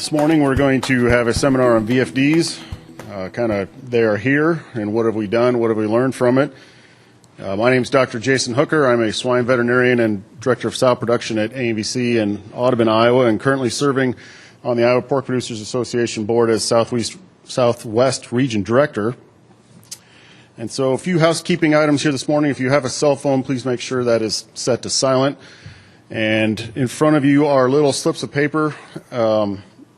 This morning we're going to have a seminar on VFDs, they are here and what have we done, what have we learned from it. My name is Dr. Jason Hooker. I'm a swine veterinarian and Director of Sow Production at AMVC in Audubon, Iowa, and currently serving on the Iowa Pork Producers Association Board as Southwest Region Director. And so a few housekeeping items here this morning. If you have a cell phone, please make sure that is set to silent. And in front of you are little slips of paper.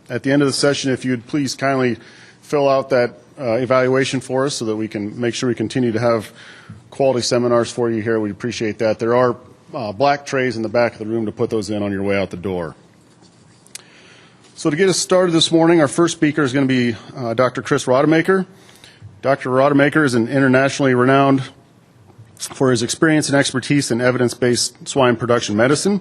At the end of the session, if you'd please kindly fill out that evaluation for us so that we can make sure we continue to have quality seminars for you here. We'd appreciate that. There are black trays in the back of the room to put those in on your way out the door. So to get us started this morning, our first speaker is going to be Dr. Chris Rademacher. Dr. Rademacher is an internationally renowned for his experience and expertise in evidence-based swine production medicine.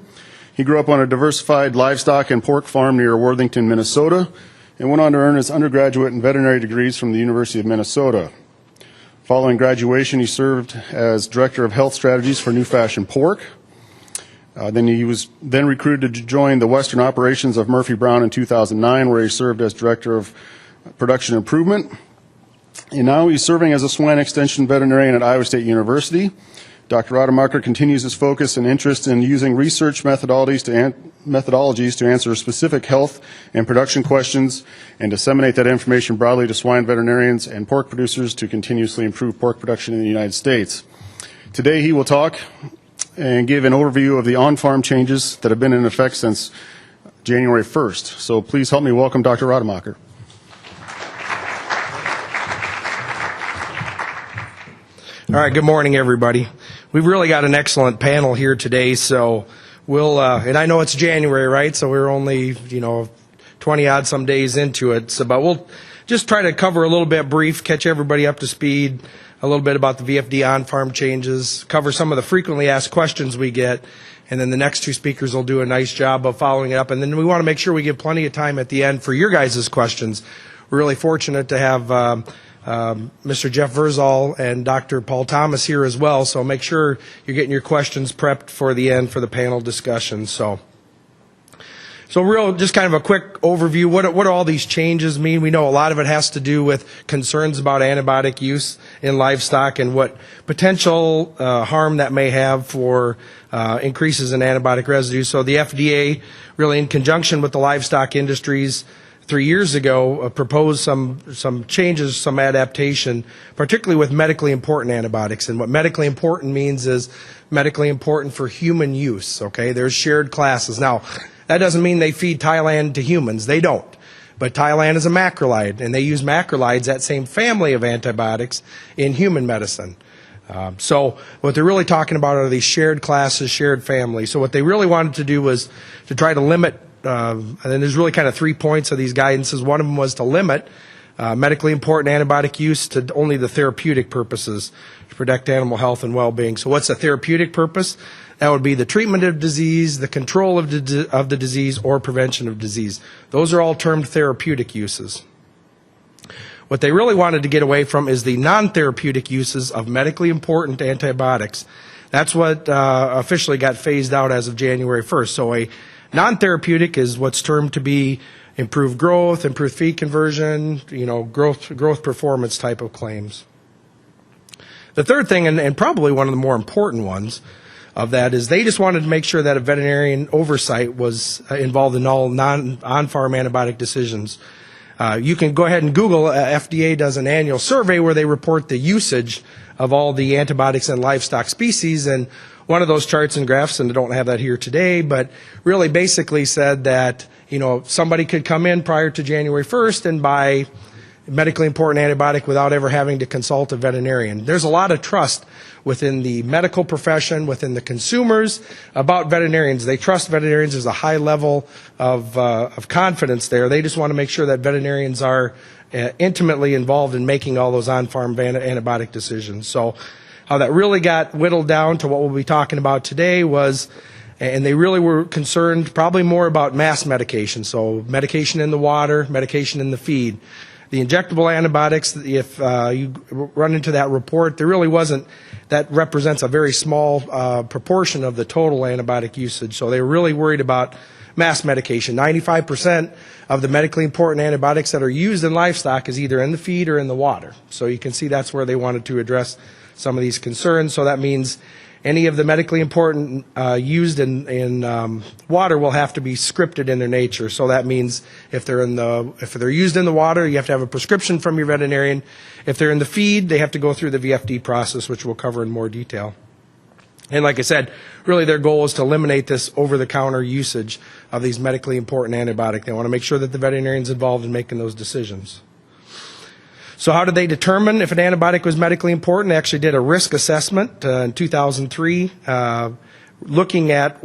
He grew up on a diversified livestock and pork farm near Worthington, Minnesota, and went on to earn his undergraduate and veterinary degrees from the University of Minnesota. Following graduation, he served as Director of Health Strategies for New Fashion Pork. Then he was recruited to join the Western operations of Murphy Brown in 2009, where he served as Director of Production Improvement. And now he's serving as a swine extension veterinarian at Iowa State University. Dr. Rademacher continues his focus and interest in using research methodologies to answer specific health and production questions and disseminate that information broadly to swine veterinarians and pork producers to continuously improve pork production in the United States. Today he will talk and give an overview of the on-farm changes that have been in effect since January 1st. So please help me welcome Dr. Rademacher. All right, good morning, everybody. We've really got an excellent panel here today, so we'll, and I know it's January, right, so we're only, 20-odd some days into it, but we'll just try to cover a little bit brief, catch everybody up to speed, a little bit about the VFD on-farm changes, cover some of the frequently asked questions we get, and then the next two speakers will do a nice job of following it up, and then we want to make sure we give plenty of time at the end for your guys' questions. We're really fortunate to have Mr. Jeff Verzal and Dr. Paul Thomas here as well, so make sure you're getting your questions prepped for the end for the panel discussion. So real, just kind of a quick overview. What do all these changes mean? We know a lot of it has to do with concerns about antibiotic use in livestock and what potential harm that may have for increases in antibiotic residue. So the FDA, really in conjunction with the livestock industries, 3 years ago, proposed some changes, some adaptation, particularly with medically important antibiotics. And what medically important means is medically important for human use, okay? There's shared classes. Now, that doesn't mean they feed Tylan to humans. They don't. But Tylan is a macrolide, and they use macrolides, that same family of antibiotics, in human medicine. So what they're really talking about are these shared classes, shared families. So what they really wanted to do was to try to limit and there's really kind of 3 points of these guidances. One of them was to limit medically important antibiotic use to only the therapeutic purposes to protect animal health and well-being. So what's a therapeutic purpose? That would be the treatment of disease, the control of the disease, or prevention of disease. Those are all termed therapeutic uses. What they really wanted to get away from is the non-therapeutic uses of medically important antibiotics. That's what officially got phased out as of January 1st. So a non-therapeutic is what's termed to be improved growth, improved feed conversion, growth performance type of claims. The third thing, and probably one of the more important ones of that, is they just wanted to make sure that a veterinarian oversight was involved in all on-farm antibiotic decisions. You can go ahead and Google, FDA does an annual survey where they report the usage of all the antibiotics in livestock species, and one of those charts and graphs, and I don't have that here today, but really basically said that, somebody could come in prior to January 1st and buy medically important antibiotic without ever having to consult a veterinarian. There's a lot of trust within the medical profession, within the consumers about veterinarians. They trust veterinarians. There's a high level of confidence there. They just want to make sure that veterinarians are intimately involved in making all those on-farm antibiotic decisions. So how that really got whittled down to what we'll be talking about today was, and they really were concerned probably more about mass medication, so medication in the water, medication in the feed. The injectable antibiotics, if you run into that report, there really wasn't, that represents a very small proportion of the total antibiotic usage. So they were really worried about mass medication. 95% of the medically important antibiotics that are used in livestock is either in the feed or in the water. So you can see that's where they wanted to address some of these concerns. So that means any of the medically important used in water will have to be scripted in their nature. So that means if they're used in the water, you have to have a prescription from your veterinarian. If they're in the feed, they have to go through the VFD process, which we'll cover in more detail. And like I said, really their goal is to eliminate this over-the-counter usage of these medically important antibiotics. They want to make sure that the veterinarian's involved in making those decisions. So how did they determine if an antibiotic was medically important? They actually did a risk assessment in 2003, looking at,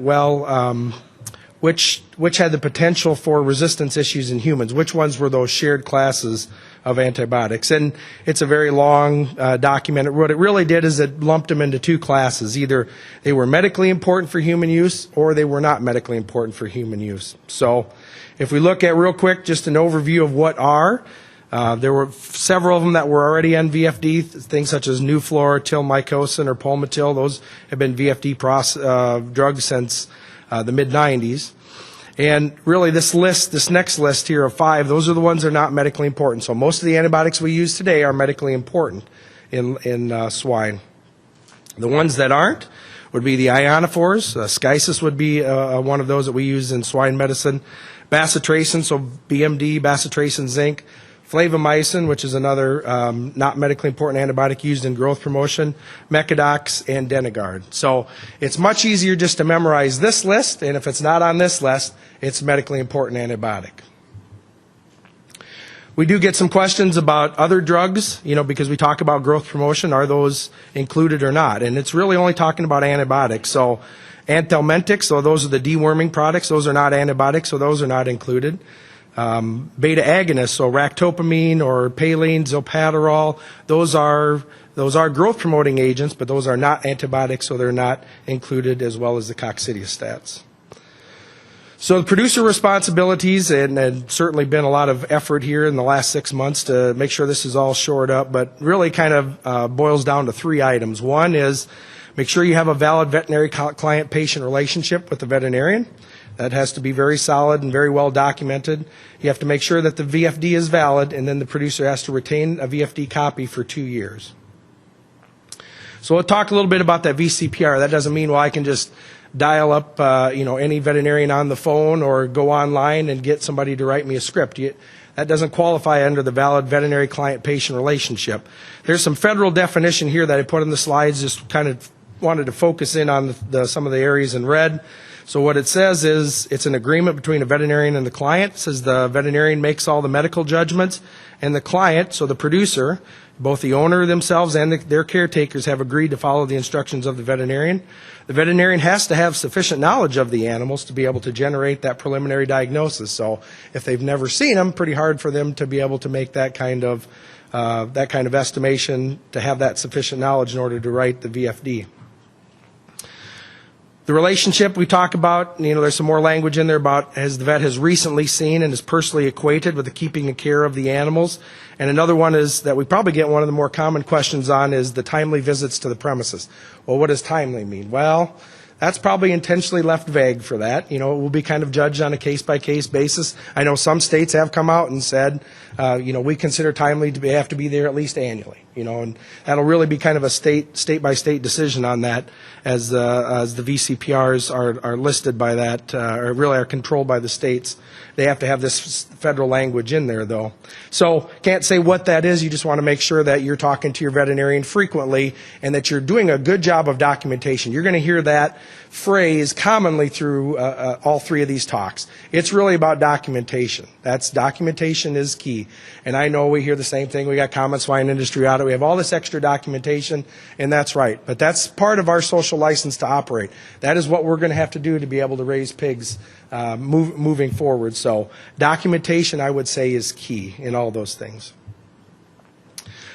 which had the potential for resistance issues in humans. Which ones were those shared classes of antibiotics? And it's a very long document. What it really did is it lumped them into two classes. Either they were medically important for human use or they were not medically important for human use. So if we look at real quick just an overview of what are, there were several of them that were already on VFD, things such as Nuflor, Tilmycosin, or Palmitil. Those have been VFD drugs since the mid-90s. And really this next list here of 5, those are the ones that are not medically important. So most of the antibiotics we use today are medically important in swine. The ones that aren't would be the ionophores. Schisis would be one of those that we use in swine medicine. Bacitracin, so BMD, bacitracin zinc. Flavomycin, which is another not medically important antibiotic used in growth promotion, Mecadox, and Denagard. So it's much easier just to memorize this list, and if it's not on this list, it's medically important antibiotic. We do get some questions about other drugs, because we talk about growth promotion. Are those included or not? And it's really only talking about antibiotics. So anthelmintics, so those are the deworming products. Those are not antibiotics, so those are not included. Beta agonists, so ractopamine or Paline, Zilpaterol, those are growth promoting agents, but those are not antibiotics, so they're not included, as well as the coccidiostats. So the producer responsibilities, and certainly been a lot of effort here in the last 6 months to make sure this is all shored up, but really kind of boils down to 3 items. One is make sure you have a valid veterinary client-patient relationship with the veterinarian. That has to be very solid and very well documented. You have to make sure that the VFD is valid, and then the producer has to retain a VFD copy for 2 years. So we'll talk a little bit about that VCPR. That doesn't mean, I can just dial up any veterinarian on the phone or go online and get somebody to write me a script. That doesn't qualify under the valid veterinary client-patient relationship. There's some federal definition here that I put in the slides, just kind of wanted to focus in on some of the areas in red. So what it says is it's an agreement between a veterinarian and the client. It says the veterinarian makes all the medical judgments, and the client, so the producer, both the owner themselves and their caretakers, have agreed to follow the instructions of the veterinarian. The veterinarian has to have sufficient knowledge of the animals to be able to generate that preliminary diagnosis. So if they've never seen them, pretty hard for them to be able to make that kind of estimation, to have that sufficient knowledge in order to write the VFD. The relationship we talk about, there's some more language in there about as the vet has recently seen and is personally acquainted with the keeping and care of the animals. And another one is that we probably get one of the more common questions on is the timely visits to the premises. Well, what does timely mean? Well, that's probably intentionally left vague for that. It will be kind of judged on a case-by-case basis. I know some states have come out and said, we consider timely to have to be there at least annually. And that'll really be kind of a state-by-state decision on that, as the VCPRs are listed by that, or really are controlled by the states. They have to have this federal language in there, though. So can't say what that is. You just want to make sure that you're talking to your veterinarian frequently and that you're doing a good job of documentation. You're going to hear that phrase commonly through all 3 of these talks. It's really about documentation. Documentation is key. And I know we hear the same thing. We got common swine industry audit. We have all this extra documentation, and that's right. But that's part of our social license to operate. That is what we're going to have to do to be able to raise pigs moving forward. So documentation, I would say, is key in all those things.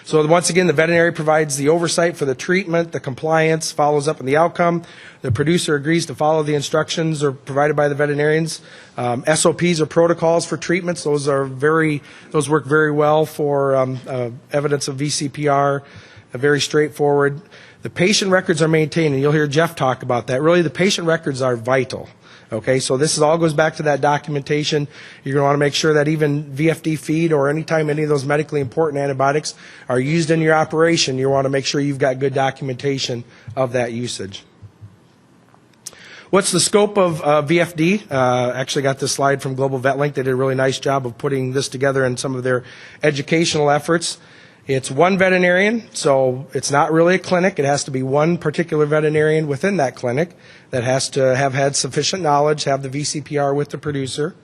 So once again, the veterinary provides the oversight for the treatment, the compliance, follows up on the outcome. The producer agrees to follow the instructions or provided by the veterinarians. SOPs or protocols for treatments, those work very well for evidence of VCPR, very straightforward. The patient records are maintained, and you'll hear Jeff talk about that. Really, the patient records are vital. Okay, so this all goes back to that documentation. You're going to want to make sure that even VFD feed or anytime any of those medically important antibiotics are used in your operation, you want to make sure you've got good documentation of that usage. What's the scope of VFD? Actually got this slide from Global Vet Link. They did a really nice job of putting this together in some of their educational efforts. It's one veterinarian, so it's not really a clinic. It has to be one particular veterinarian within that clinic that has to have had sufficient knowledge, have the VCPR with the producer.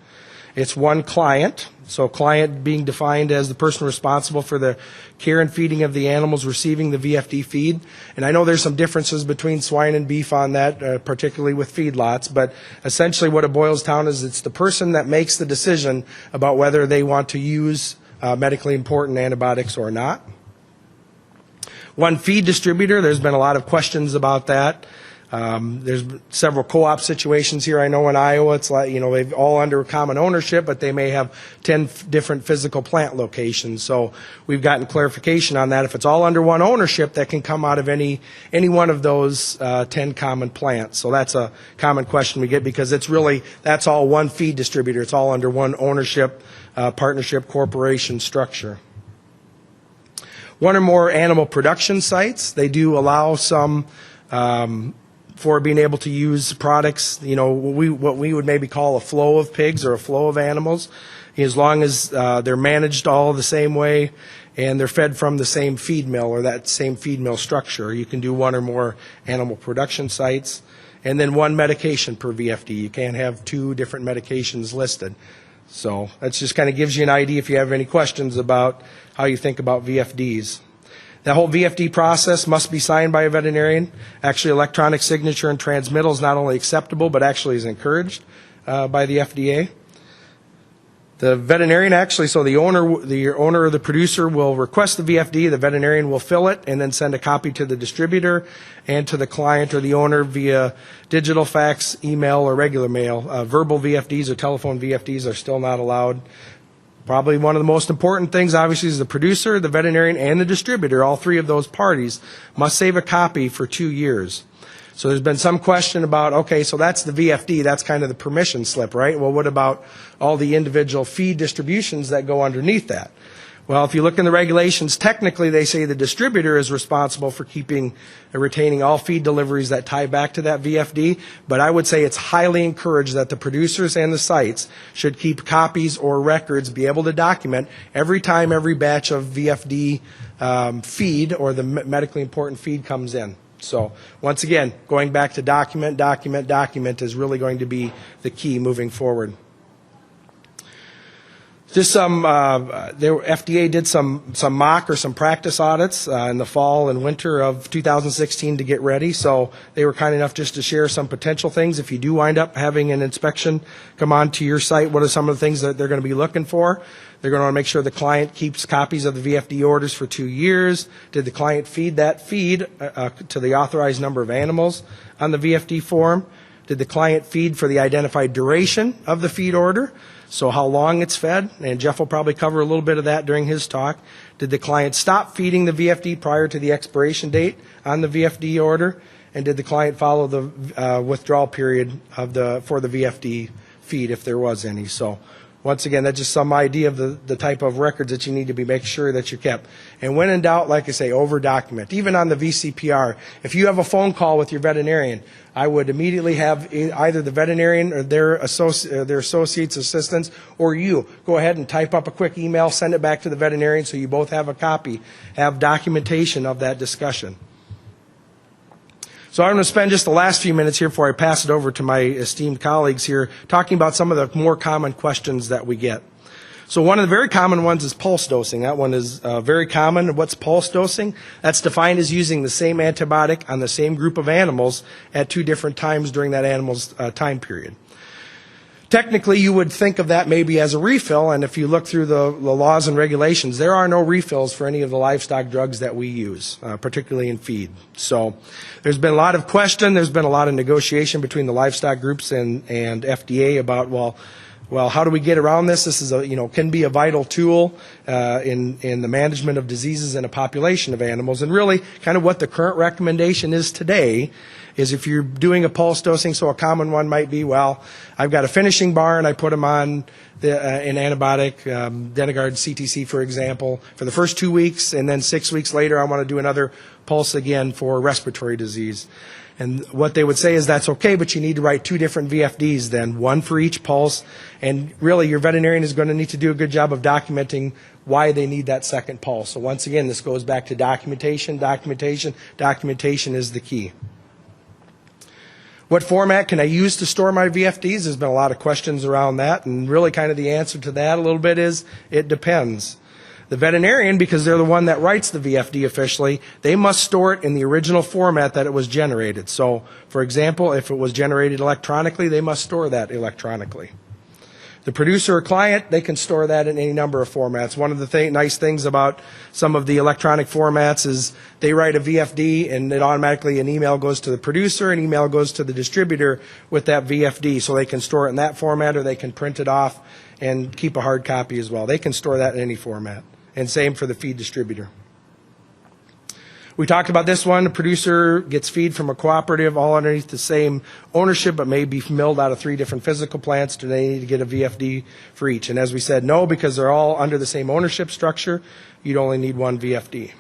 It's one client, so client being defined as the person responsible for the care and feeding of the animals receiving the VFD feed. And I know there's some differences between swine and beef on that, particularly with feedlots, but essentially what it boils down is it's the person that makes the decision about whether they want to use medically important antibiotics or not. One feed distributor, there's been a lot of questions about that. There's several co-op situations here. I know in Iowa, it's like, they've all under common ownership, but they may have 10 different physical plant locations. So we've gotten clarification on that. If it's all under one ownership, that can come out of any one of those 10 common plants. So that's a common question we get because that's all one feed distributor. It's all under one ownership, partnership, corporation structure. One or more animal production sites. They do allow some for being able to use products, what we would maybe call a flow of pigs or a flow of animals, as long as they're managed all the same way and they're fed from the same feed mill or that same feed mill structure. You can do one or more animal production sites, and then one medication per VFD. You can't have two different medications listed. So that just kind of gives you an idea if you have any questions about how you think about VFDs. The whole VFD process must be signed by a veterinarian. Actually, electronic signature and transmittal is not only acceptable, but actually is encouraged by the FDA. The veterinarian the owner or the producer will request the VFD, the veterinarian will fill it, and then send a copy to the distributor and to the client or the owner via digital, fax, email, or regular mail. Verbal VFDs or telephone VFDs are still not allowed. Probably one of the most important things, obviously, is the producer, the veterinarian, and the distributor. All three of those parties must save a copy for 2 years. So there's been some question about, okay, so that's the VFD, that's kind of the permission slip, right? Well, what about all the individual feed distributions that go underneath that? Well, if you look in the regulations, technically they say the distributor is responsible for keeping and retaining all feed deliveries that tie back to that VFD, but I would say it's highly encouraged that the producers and the sites should keep copies or records, be able to document every time every batch of VFD feed or the medically important feed comes in. So once again, going back to document is really going to be the key moving forward. Just FDA did some mock or some practice audits in the fall and winter of 2016 to get ready. So they were kind enough just to share some potential things. If you do wind up having an inspection come on to your site, what are some of the things that they're going to be looking for? They're going to want to make sure the client keeps copies of the VFD orders for 2 years. Did the client feed that feed to the authorized number of animals on the VFD form? Did the client feed for the identified duration of the feed order? So how long it's fed, and Jeff will probably cover a little bit of that during his talk. Did the client stop feeding the VFD prior to the expiration date on the VFD order? And did the client follow the withdrawal period for the VFD feed, if there was any? So once again, that's just some idea of the type of records that you need to make sure that you kept. And when in doubt, like I say, over-document. Even on the VCPR, if you have a phone call with your veterinarian, I would immediately have either the veterinarian or their associates, assistants, or you go ahead and type up a quick email, send it back to the veterinarian so you both have a copy, have documentation of that discussion. So I'm going to spend just the last few minutes here before I pass it over to my esteemed colleagues here talking about some of the more common questions that we get. So one of the very common ones is pulse dosing. That one is very common. What's pulse dosing? That's defined as using the same antibiotic on the same group of animals at 2 different times during that animal's time period. technically, you would think of that maybe as a refill, and if you look through the laws and regulations, there are no refills for any of the livestock drugs that we use, particularly in feed. So there's been a lot of question, there's been a lot of negotiation between the livestock groups and FDA about, well, how do we get around this? This is can be a vital tool in the management of diseases in a population of animals. And really, kind of what the current recommendation is today is if you're doing a pulse dosing, so a common one might be, well, I've got a finishing barn, I put them on an antibiotic, Denegard CTC, for example, for the first 2 weeks, and then 6 weeks later I want to do another pulse again for respiratory disease. And what they would say is that's okay, but you need to write 2 different VFDs then, one for each pulse. And really, your veterinarian is going to need to do a good job of documenting why they need that second pulse. So once again, this goes back to documentation, documentation. Documentation is the key. What format can I use to store my VFDs? There's been a lot of questions around that, and really kind of the answer to that a little bit is it depends. The veterinarian, because they're the one that writes the VFD officially, they must store it in the original format that it was generated. So, for example, if it was generated electronically, they must store that electronically. The producer or client, they can store that in any number of formats. One of the nice things about some of the electronic formats is they write a VFD and it automatically, an email goes to the producer, an email goes to the distributor with that VFD. So they can store it in that format or they can print it off and keep a hard copy as well. They can store that in any format. And same for the feed distributor. We talked about this one. The producer gets feed from a cooperative, all underneath the same ownership, but may be milled out of 3 different physical plants. Do they need to get a VFD for each? And as we said, no, because they're all under the same ownership structure. You'd only need 1 VFD.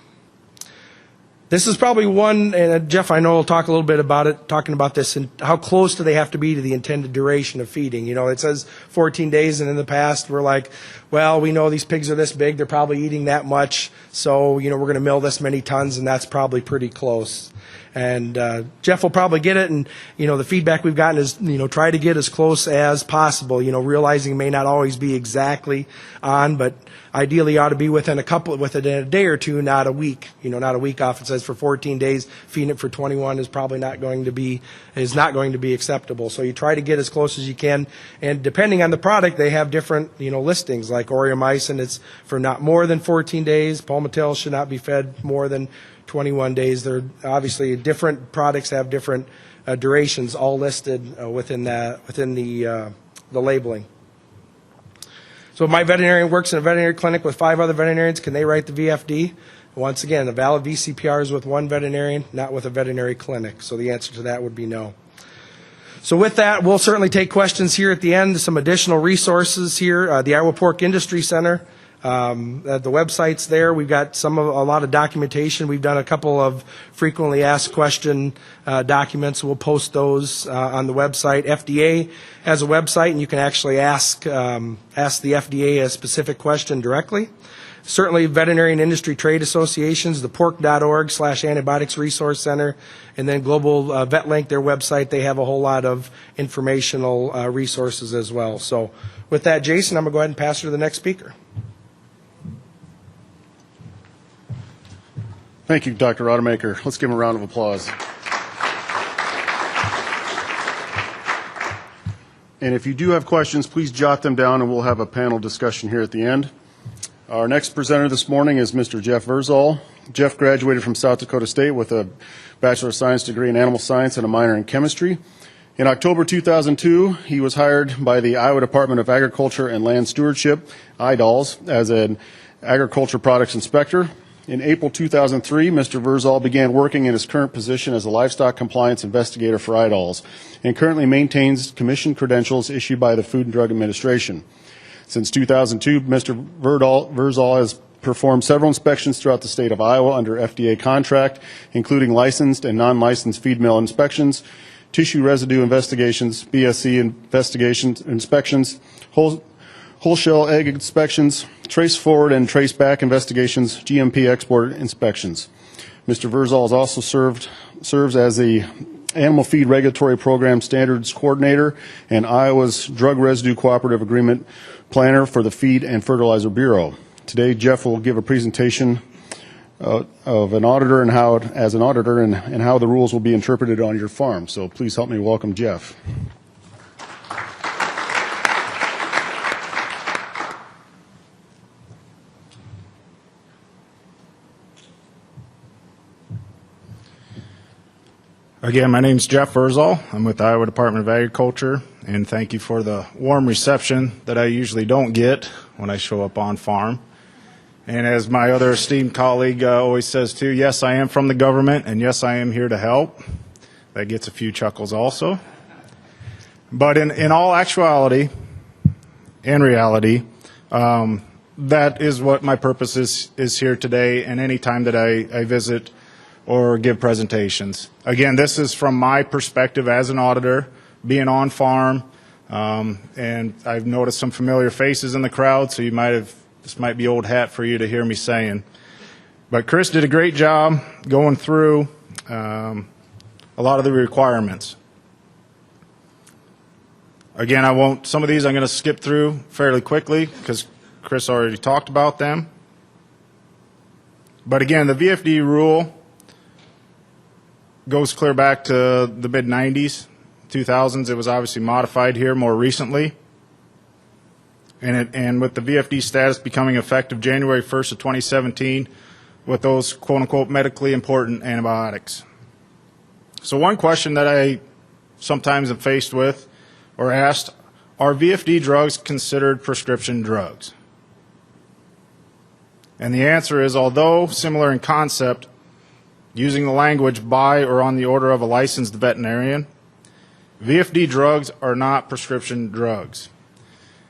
This is probably one, and Jeff, I know will talk a little bit about it, talking about this, and how close do they have to be to the intended duration of feeding. You know, it says 14 days, and in the past we're like, well, we know these pigs are this big, they're probably eating that much, so, we're going to mill this many tons, and that's probably pretty close. And Jeff will probably get it, and, the feedback we've gotten is, try to get as close as possible, realizing it may not always be exactly on, but ideally ought to be within within a day or 2, not a week. Not a week off. It says for 14 days, feeding it for 21 is probably not going to be acceptable. So you try to get as close as you can. And depending on the product, they have different, listings. Like Aureomycin, it's for not more than 14 days. Palmitil should not be fed more than 21 days. They're obviously different products have different durations, all listed within the labeling. So if my veterinarian works in a veterinary clinic with 5 other veterinarians, can they write the VFD? Once again, a valid VCPR is with 1 veterinarian, not with a veterinary clinic. So the answer to that would be no. So with that, we'll certainly take questions here at the end. Some additional resources here. The Iowa Pork Industry Center. The website's there. We've got a lot of documentation. We've done a couple of frequently asked question documents. We'll post those on the website. FDA has a website, and you can actually ask the FDA a specific question directly. Certainly, veterinary and industry trade associations, the pork.org/antibiotics resource center, and then Global VetLink, their website, they have a whole lot of informational resources as well. So with that, Jason, I'm going to go ahead and pass it to the next speaker. Thank you, Dr. Rademacher. Let's give him a round of applause. And if you do have questions, please jot them down, and we'll have a panel discussion here at the end. Our next presenter this morning is Mr. Jeff Verzal. Jeff graduated from South Dakota State with a Bachelor of Science degree in Animal Science and a minor in Chemistry. In October 2002, he was hired by the Iowa Department of Agriculture and Land Stewardship, IDALS, as an agriculture products inspector. In April 2003, Mr. Verzal began working in his current position as a livestock compliance investigator for IDALS and currently maintains commission credentials issued by the Food and Drug Administration. Since 2002, Mr. Verzal has performed several inspections throughout the state of Iowa under FDA contract, including licensed and non-licensed feed mill inspections, tissue residue investigations, BSC inspections, whole shell egg inspections, trace forward and trace back investigations, GMP export inspections. Mr. Verzal also serves as the Animal Feed Regulatory Program Standards Coordinator and Iowa's Drug Residue Cooperative Agreement Planner for the Feed and Fertilizer Bureau. Today, Jeff will give a presentation of an auditor and how the rules will be interpreted on your farm. So please help me welcome Jeff. Again, my name's Jeff Verzal. I'm with the Iowa Department of Agriculture, and thank you for the warm reception that I usually don't get when I show up on farm. And as my other esteemed colleague always says too, yes, I am from the government, and yes, I am here to help. That gets a few chuckles also. But in all actuality and reality, that is what my purpose is here today and any time that I visit or give presentations. Again, this is from my perspective as an auditor, being on farm, and I've noticed some familiar faces in the crowd, so this might be old hat for you to hear me saying. But Chris did a great job going through a lot of the requirements. Again, some of these I'm going to skip through fairly quickly because Chris already talked about them. But again, the VFD rule goes clear back to the mid-90s, 2000s. It was obviously modified here more recently. And with the VFD status becoming effective January 1st of 2017 with those quote-unquote medically important antibiotics. So one question that I sometimes am faced with or asked, are VFD drugs considered prescription drugs? And the answer is, although similar in concept, using the language by or on the order of a licensed veterinarian, VFD drugs are not prescription drugs.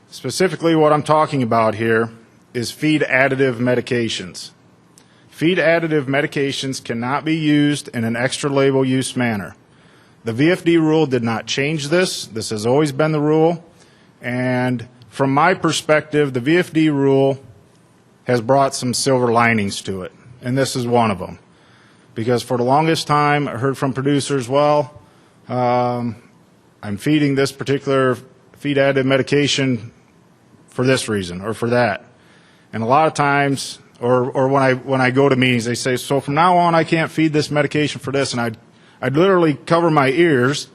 Specifically, what I'm talking about here is feed additive medications. Feed additive medications cannot be used in an extra label use manner. The VFD rule did not change this. This has always been the rule. And from my perspective, the VFD rule has brought some silver linings to it. And this is one of them. Because for the longest time, I heard from producers, well, I'm feeding this particular feed additive medication for this reason or for that. And a lot of times, or when I go to meetings, they say, so from now on I can't feed this medication for this, and I'd literally cover my ears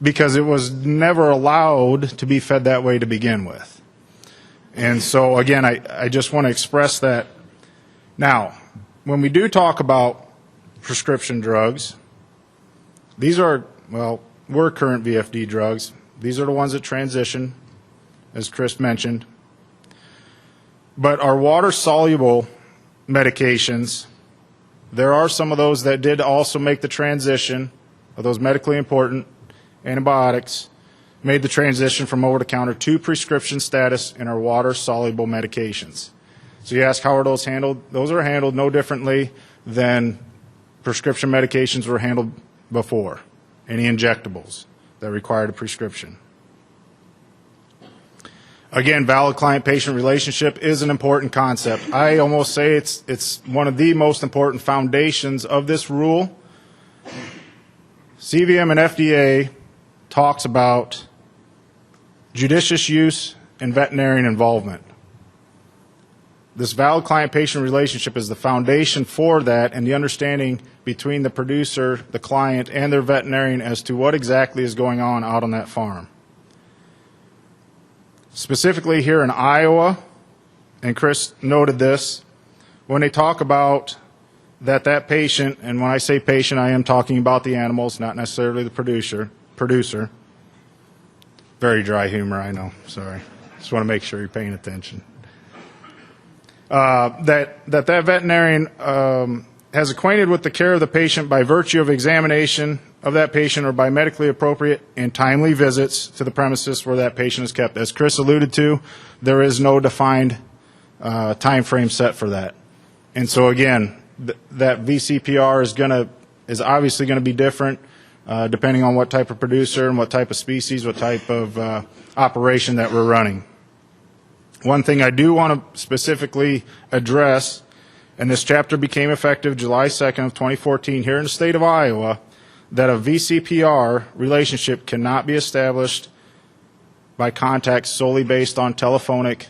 because it was never allowed to be fed that way to begin with. And so again, I just want to express that. Now, when we do talk about prescription drugs, these are, were current VFD drugs. These are the ones that transition, as Chris mentioned. But our water-soluble medications, there are some of those that did also make the transition of those medically important antibiotics, made the transition from over-the-counter to prescription status in our water-soluble medications. So you ask, how are those handled? Those are handled no differently than prescription medications were handled before, any injectables that required a prescription. Again, valid client-patient relationship is an important concept. I almost say it's one of the most important foundations of this rule. CVM and FDA talks about judicious use and veterinarian involvement. This valid client-patient relationship is the foundation for that and the understanding between the producer, the client, and their veterinarian as to what exactly is going on out on that farm. Specifically here in Iowa, and Chris noted this, when they talk about that patient, and when I say patient, I am talking about the animals, not necessarily the producer. Very dry humor, I know, sorry. Just want to make sure you're paying attention. That veterinarian has acquainted with the care of the patient by virtue of examination of that patient or by medically appropriate and timely visits to the premises where that patient is kept. As Chris alluded to, there is no defined time frame set for that. And so again, that VCPR is obviously going to be different depending on what type of producer and what type of species, what type of operation that we're running. One thing I do want to specifically address, and this chapter became effective July 2nd of 2014 here in the state of Iowa, that a VCPR relationship cannot be established by contact solely based on telephonic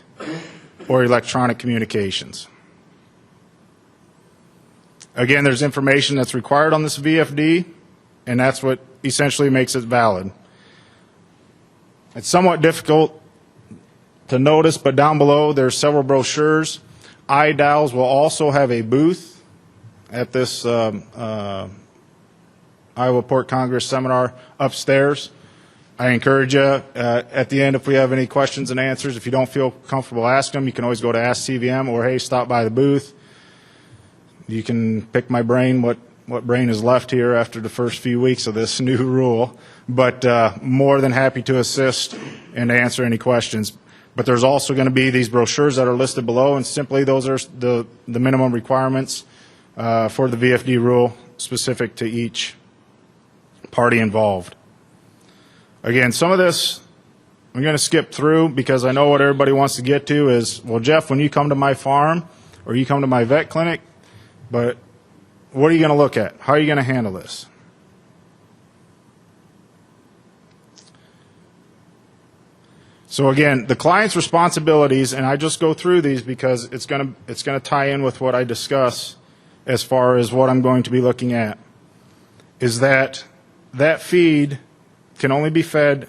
or electronic communications. Again, there's information that's required on this VFD, and that's what essentially makes it valid. It's somewhat difficult to notice, but down below there's several brochures. IDALS will also have a booth at this Iowa Pork Congress seminar upstairs. I encourage you, at the end, if we have any questions and answers, if you don't feel comfortable asking them, you can always go to Ask CVM or, hey, stop by the booth. You can pick my brain, what brain is left here after the first few weeks of this new rule. But more than happy to assist and answer any questions. But there's also going to be these brochures that are listed below, and simply those are the minimum requirements for the VFD rule specific to each party involved. Again, some of this I'm going to skip through because I know what everybody wants to get to is, well, Jeff, when you come to my farm or you come to my vet clinic, but what are you going to look at? How are you going to handle this? So again, the client's responsibilities, and I just go through these because it's going to tie in with what I discuss as far as what I'm going to be looking at, is that feed can only be fed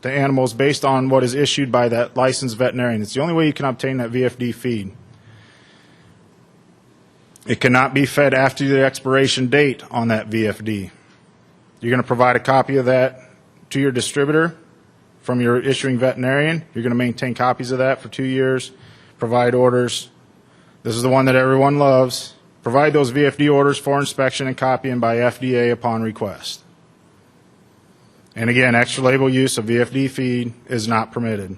to animals based on what is issued by that licensed veterinarian. It's the only way you can obtain that VFD feed. It cannot be fed after the expiration date on that VFD. You're going to provide a copy of that to your distributor from your issuing veterinarian. You're going to maintain copies of that for 2 years, provide orders. This is the one that everyone loves. Provide those VFD orders for inspection and copying by FDA upon request. And again, extra label use of VFD feed is not permitted.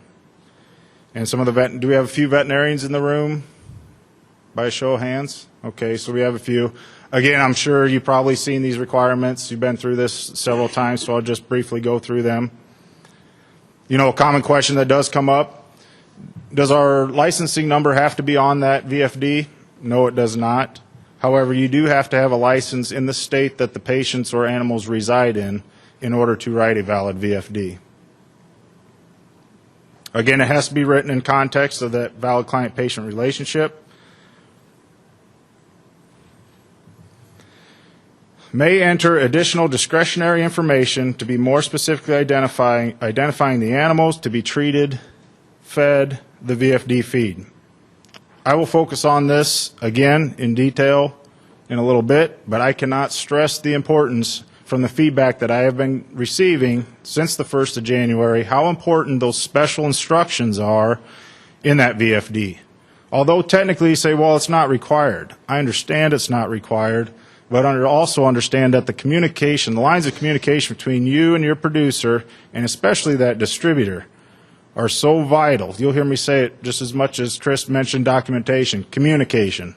And some of the do we have a few veterinarians in the room? By a show of hands? Okay, so we have a few. Again, I'm sure you've probably seen these requirements. You've been through this several times, so I'll just briefly go through them. You know, a common question that does come up, does our licensing number have to be on that VFD? No, it does not. However, you do have to have a license in the state that the patients or animals reside in order to write a valid VFD. Again, it has to be written in context of that valid client-patient relationship. May enter additional discretionary information to be more specifically identifying the animals to be treated, fed, the VFD feed. I will focus on this again in detail in a little bit, but I cannot stress the importance from the feedback that I have been receiving since the 1st of January, how important those special instructions are in that VFD. Although technically you say, well, it's not required. I understand it's not required, but also understand that the lines of communication between you and your producer, and especially that distributor, are so vital. You'll hear me say it just as much as Chris mentioned documentation. Communication.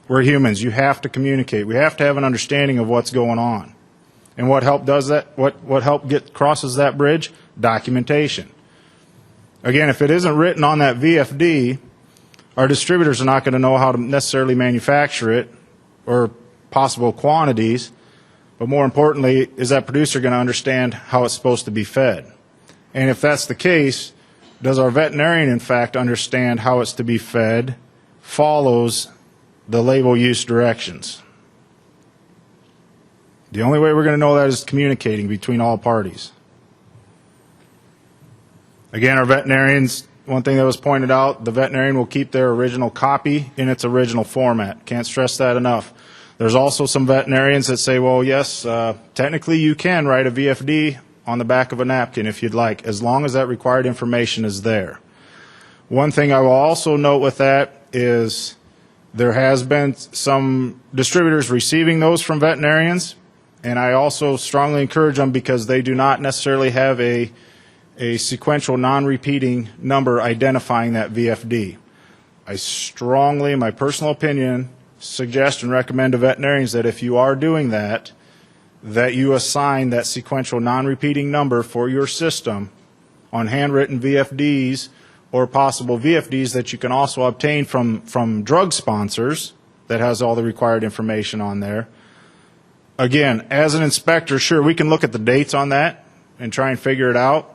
We're humans. You have to communicate. We have to have an understanding of what's going on. And what help does that? What help crosses that bridge? Documentation. Again, if it isn't written on that VFD, our distributors are not going to know how to necessarily manufacture it or possible quantities, but more importantly, is that producer going to understand how it's supposed to be fed? And if that's the case, does our veterinarian in fact understand how it's to be fed, follows the label use directions? The only way we're going to know that is communicating between all parties. Again, our veterinarians, one thing that was pointed out, the veterinarian will keep their original copy in its original format. Can't stress that enough. There's also some veterinarians that say, well, yes, technically you can write a VFD on the back of a napkin if you'd like, as long as that required information is there. One thing I will also note with that is there has been some distributors receiving those from veterinarians, and I also strongly encourage them because they do not necessarily have a sequential non-repeating number identifying that VFD. I strongly, in my personal opinion, suggest and recommend to veterinarians that if you are doing that, that you assign that sequential non-repeating number for your system on handwritten VFDs or possible VFDs that you can also obtain from drug sponsors that has all the required information on there. Again, as an inspector, sure, we can look at the dates on that and try and figure it out,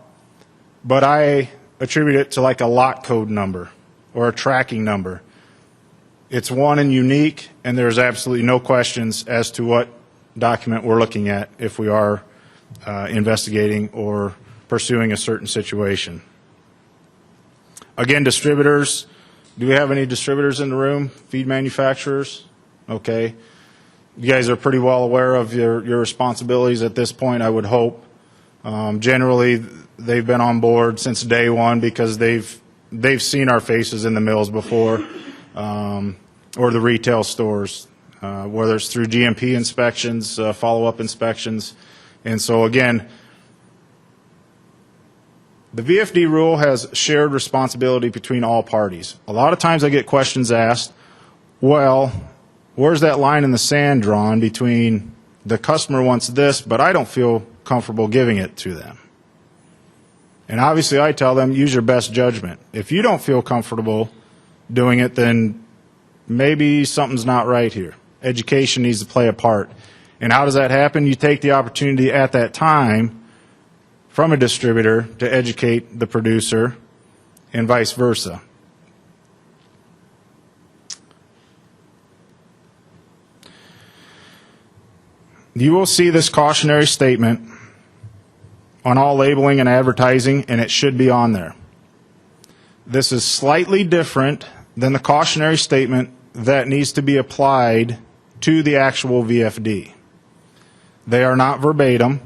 but I attribute it to like a lot code number or a tracking number. It's one and unique, and there's absolutely no questions as to what document we're looking at if we are investigating or pursuing a certain situation. Again, distributors. Do we have any distributors in the room? Feed manufacturers? Okay. You guys are pretty well aware of your responsibilities at this point, I would hope. Generally, they've been on board since day one because they've seen our faces in the mills before, or the retail stores, whether it's through GMP inspections, follow-up inspections. And so again, the VFD rule has shared responsibility between all parties. A lot of times I get questions asked, well, where's that line in the sand drawn between the customer wants this, but I don't feel comfortable giving it to them? And obviously I tell them, use your best judgment. If you don't feel comfortable doing it, then maybe something's not right here. Education needs to play a part. And how does that happen? You take the opportunity at that time from a distributor to educate the producer and vice versa. You will see this cautionary statement on all labeling and advertising, and it should be on there. This is slightly different than the cautionary statement that needs to be applied to the actual VFD. They are not verbatim,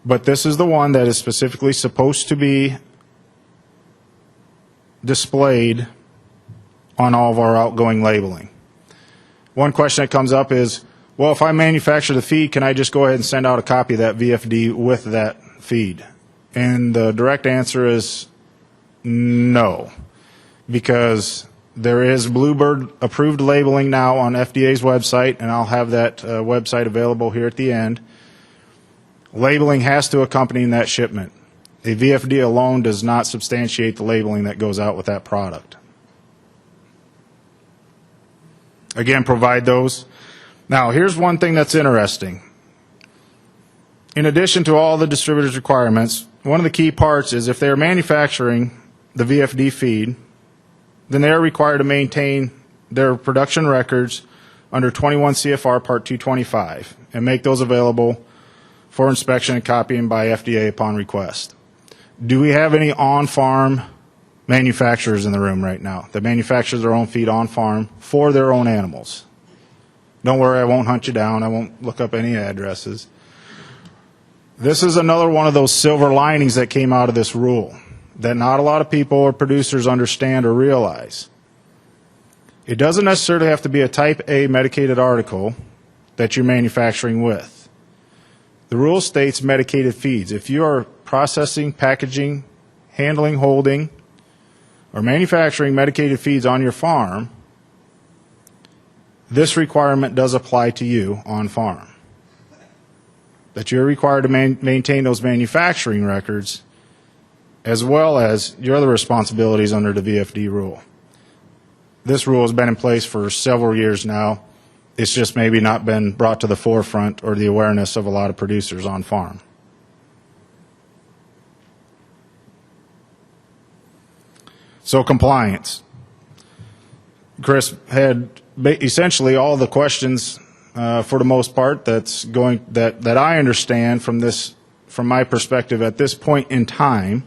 but this is the one that is specifically supposed to be displayed on all of our outgoing labeling. One question that comes up is, well, if I manufacture the feed, can I just go ahead and send out a copy of that VFD with that feed? And the direct answer is no, because there is Bluebird approved labeling now on FDA's website, and I'll have that website available here at the end. Labeling has to accompany that shipment. A VFD alone does not substantiate the labeling that goes out with that product. Again, provide those. Now, here's one thing that's interesting. In addition to all the distributor's requirements, one of the key parts is if they're manufacturing the VFD feed, then they are required to maintain their production records under 21 CFR Part 225 and make those available for inspection and copying by FDA upon request. Do we have any on-farm manufacturers in the room right now that manufacture their own feed on-farm for their own animals? Don't worry, I won't hunt you down. I won't look up any addresses. This is another one of those silver linings that came out of this rule that not a lot of people or producers understand or realize. It doesn't necessarily have to be a type A medicated article that you're manufacturing with. The rule states medicated feeds. If you are processing, packaging, handling, holding, or manufacturing medicated feeds on your farm, this requirement does apply to you on farm. That you're required to maintain those manufacturing records as well as your other responsibilities under the VFD rule. This rule has been in place for several years now. It's just maybe not been brought to the forefront or the awareness of a lot of producers on farm. So compliance. Chris had essentially all the questions for the most part that I understand from my perspective at this point in time.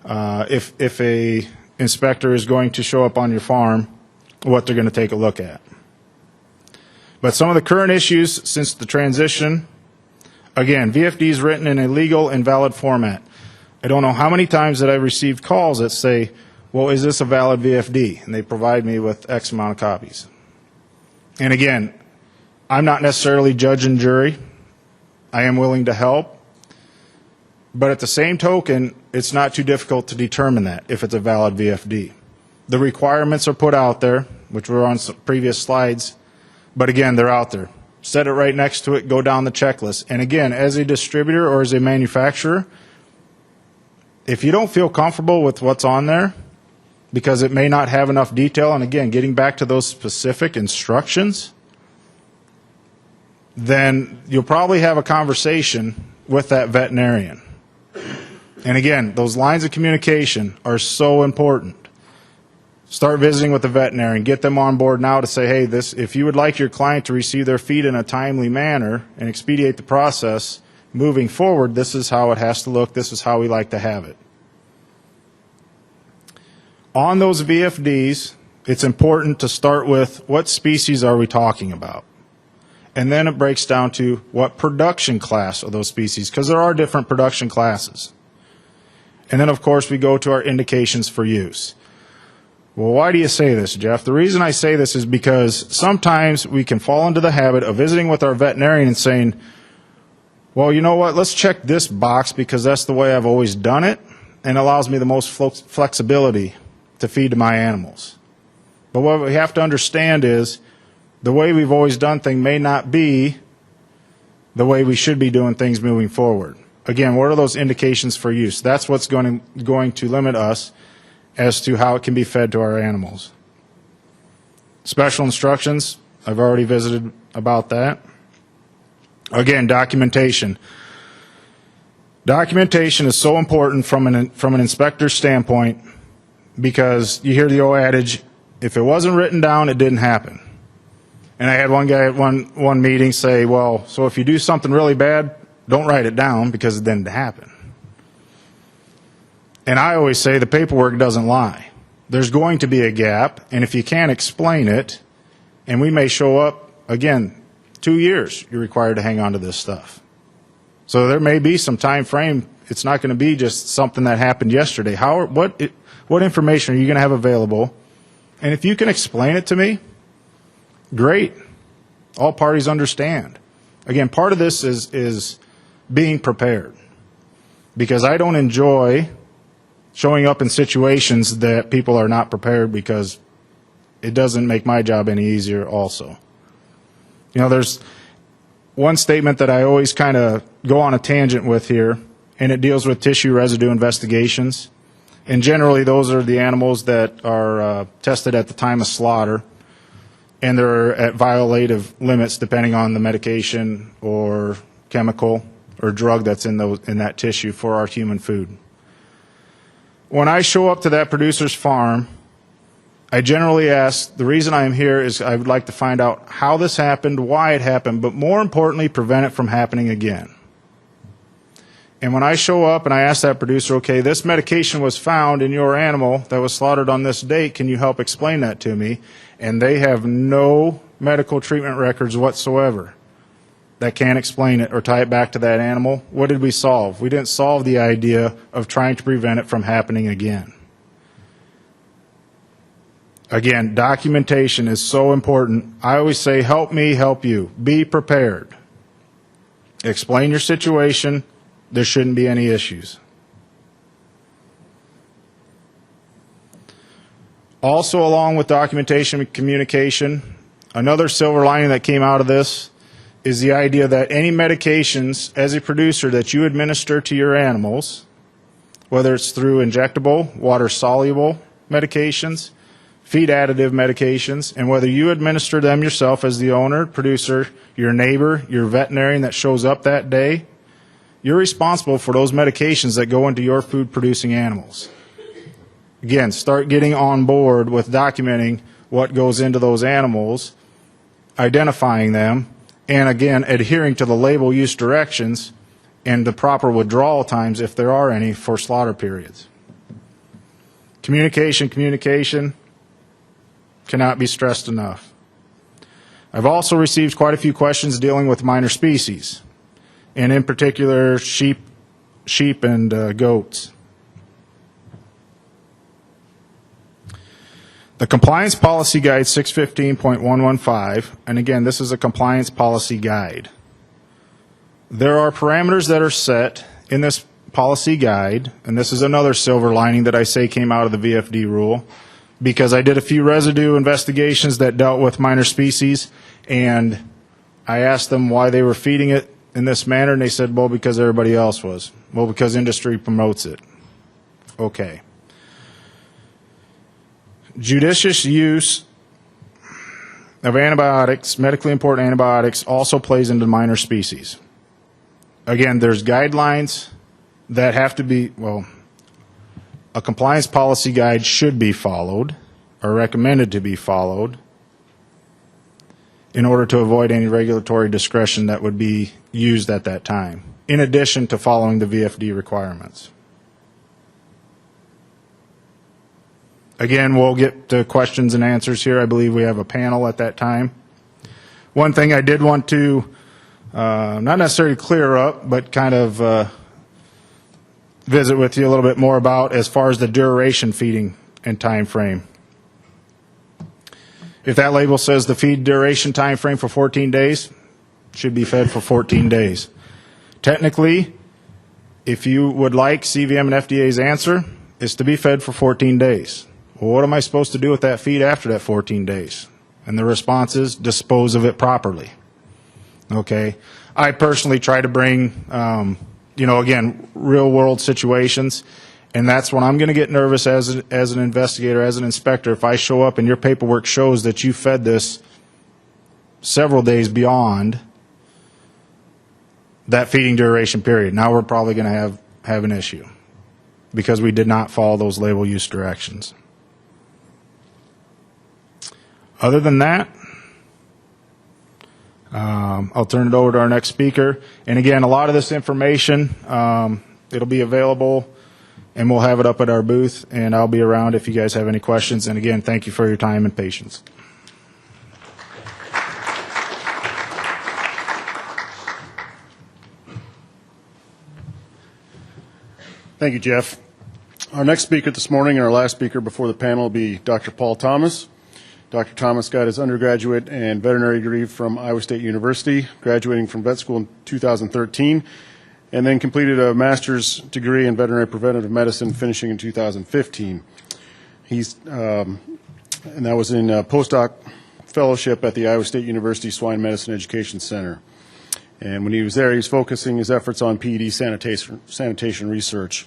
If a inspector is going to show up on your farm, what they're going to take a look at. But some of the current issues since the transition, again, VFD is written in a legal and valid format. I don't know how many times that I've received calls that say, well, is this a valid VFD? And they provide me with X amount of copies. And again, I'm not necessarily judge and jury. I am willing to help. But at the same token, it's not too difficult to determine that if it's a valid VFD. The requirements are put out there, which were on some previous slides. But again, they're out there. Set it right next to it, go down the checklist. And again, as a distributor or as a manufacturer, if you don't feel comfortable with what's on there, because it may not have enough detail, and again, getting back to those specific instructions, then you'll probably have a conversation with that veterinarian. And again, those lines of communication are so important. Start visiting with the veterinarian. Get them on board now to say, hey, if you would like your client to receive their feed in a timely manner and expedite the process moving forward, this is how it has to look. This is how we like to have it. On those VFDs, it's important to start with what species are we talking about? And then it breaks down to what production class of those species, because there are different production classes. And then, of course, we go to our indications for use. Well, why do you say this, Jeff? The reason I say this is because sometimes we can fall into the habit of visiting with our veterinarian and saying, well, you know what, let's check this box because that's the way I've always done it and allows me the most flexibility to feed to my animals. But what we have to understand is the way we've always done things may not be the way we should be doing things moving forward. Again, what are those indications for use? That's what's going to limit us as to how it can be fed to our animals. Special instructions, I've already visited about that. Again, documentation. Documentation is so important from an inspector's standpoint because you hear the old adage, if it wasn't written down, it didn't happen. And I had one guy at one meeting say, well, so if you do something really bad, don't write it down because it didn't happen. And I always say the paperwork doesn't lie. There's going to be a gap, and if you can't explain it, and we may show up, again, 2 years you're required to hang on to this stuff. So there may be some time frame. It's not going to be just something that happened yesterday. What information are you going to have available? And if you can explain it to me, great. All parties understand. Again, part of this is being prepared, because I don't enjoy showing up in situations that people are not prepared, because it doesn't make my job any easier also. You know, there's one statement that I always kind of go on a tangent with here, and it deals with tissue residue investigations. And generally, those are the animals that are tested at the time of slaughter, and they're at violative limits depending on the medication or chemical or drug that's in that tissue for our human food. When I show up to that producer's farm, I generally ask, the reason I'm here is I would like to find out how this happened, why it happened, but more importantly, prevent it from happening again. And when I show up and I ask that producer, okay, this medication was found in your animal that was slaughtered on this date, can you help explain that to me? And they have no medical treatment records whatsoever that can explain it or tie it back to that animal. What did we solve? We didn't solve the idea of trying to prevent it from happening again. Again, documentation is so important. I always say, help me, help you. Be prepared. Explain your situation. There shouldn't be any issues. Also, along with documentation and communication, another silver lining that came out of this is the idea that any medications as a producer that you administer to your animals, whether it's through injectable, water-soluble medications, feed additive medications, and whether you administer them yourself as the owner, producer, your neighbor, your veterinarian that shows up that day, you're responsible for those medications that go into your food-producing animals. Again, start getting on board with documenting what goes into those animals, identifying them, and again, adhering to the label use directions and the proper withdrawal times, if there are any, for slaughter periods. Communication cannot be stressed enough. I've also received quite a few questions dealing with minor species, and in particular sheep and goats. The Compliance Policy Guide 615.115, and again, this is a compliance policy guide. There are parameters that are set in this policy guide, and this is another silver lining that I say came out of the VFD rule, because I did a few residue investigations that dealt with minor species, and I asked them why they were feeding it in this manner, and they said, well, because everybody else was. Well, because industry promotes it. Okay. Judicious use of antibiotics, medically important antibiotics, also plays into minor species. Again, there's guidelines that have to be, well, a compliance policy guide should be followed or recommended to be followed in order to avoid any regulatory discretion that would be used at that time, in addition to following the VFD requirements. Again, we'll get to questions and answers here. I believe we have a panel at that time. One thing I did want to not necessarily clear up, but kind of visit with you a little bit more about as far as the duration feeding and time frame. If that label says the feed duration time frame for 14 days, should be fed for 14 days. Technically, if you would like CVM and FDA's answer, is to be fed for 14 days. Well, what am I supposed to do with that feed after that 14 days? And the response is dispose of it properly. Okay. I personally try to bring, again, real world situations. And that's when I'm going to get nervous as an investigator, as an inspector. If I show up and your paperwork shows that you fed this several days beyond that feeding duration period, now we're probably going to have an issue because we did not follow those label use directions. Other than that, I'll turn it over to our next speaker. And again, a lot of this information, it'll be available, and we'll have it up at our booth, and I'll be around if you guys have any questions. And again, thank you for your time and patience. Thank you, Jeff. Our next speaker this morning and our last speaker before the panel will be Dr. Paul Thomas. Dr. Thomas got his undergraduate and veterinary degree from Iowa State University, graduating from vet school in 2013, and then completed a master's degree in veterinary preventive medicine, finishing in 2015. And that was in a postdoc fellowship at the Iowa State University Swine Medicine Education Center. And when he was there, he was focusing his efforts on PED sanitation research.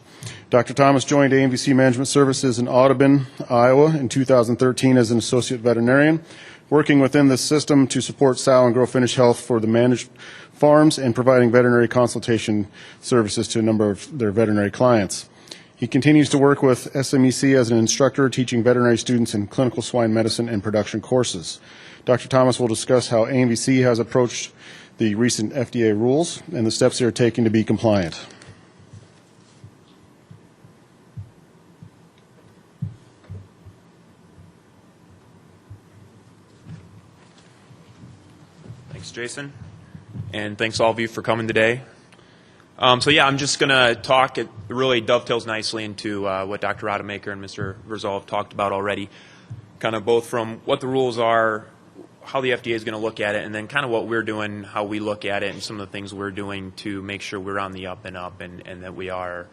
Dr. Thomas joined AMVC Management Services in Audubon, Iowa in 2013 as an associate veterinarian, working within the system to support sow and grow finish health for the managed farms and providing veterinary consultation services to a number of their veterinary clients. He continues to work with SMEC as an instructor, teaching veterinary students in clinical swine medicine and production courses. Dr. Thomas will discuss how AMVC has approached the recent FDA rules and the steps they are taking to be compliant. Thanks, Jason. And thanks all of you for coming today. I'm just going to talk. It really dovetails nicely into what Dr. Rademacher and Mr. Verzal have talked about already, kind of both from what the rules are, how the FDA is going to look at it, and then kind of what we're doing, how we look at it, and some of the things we're doing to make sure we're on the up and up and that we are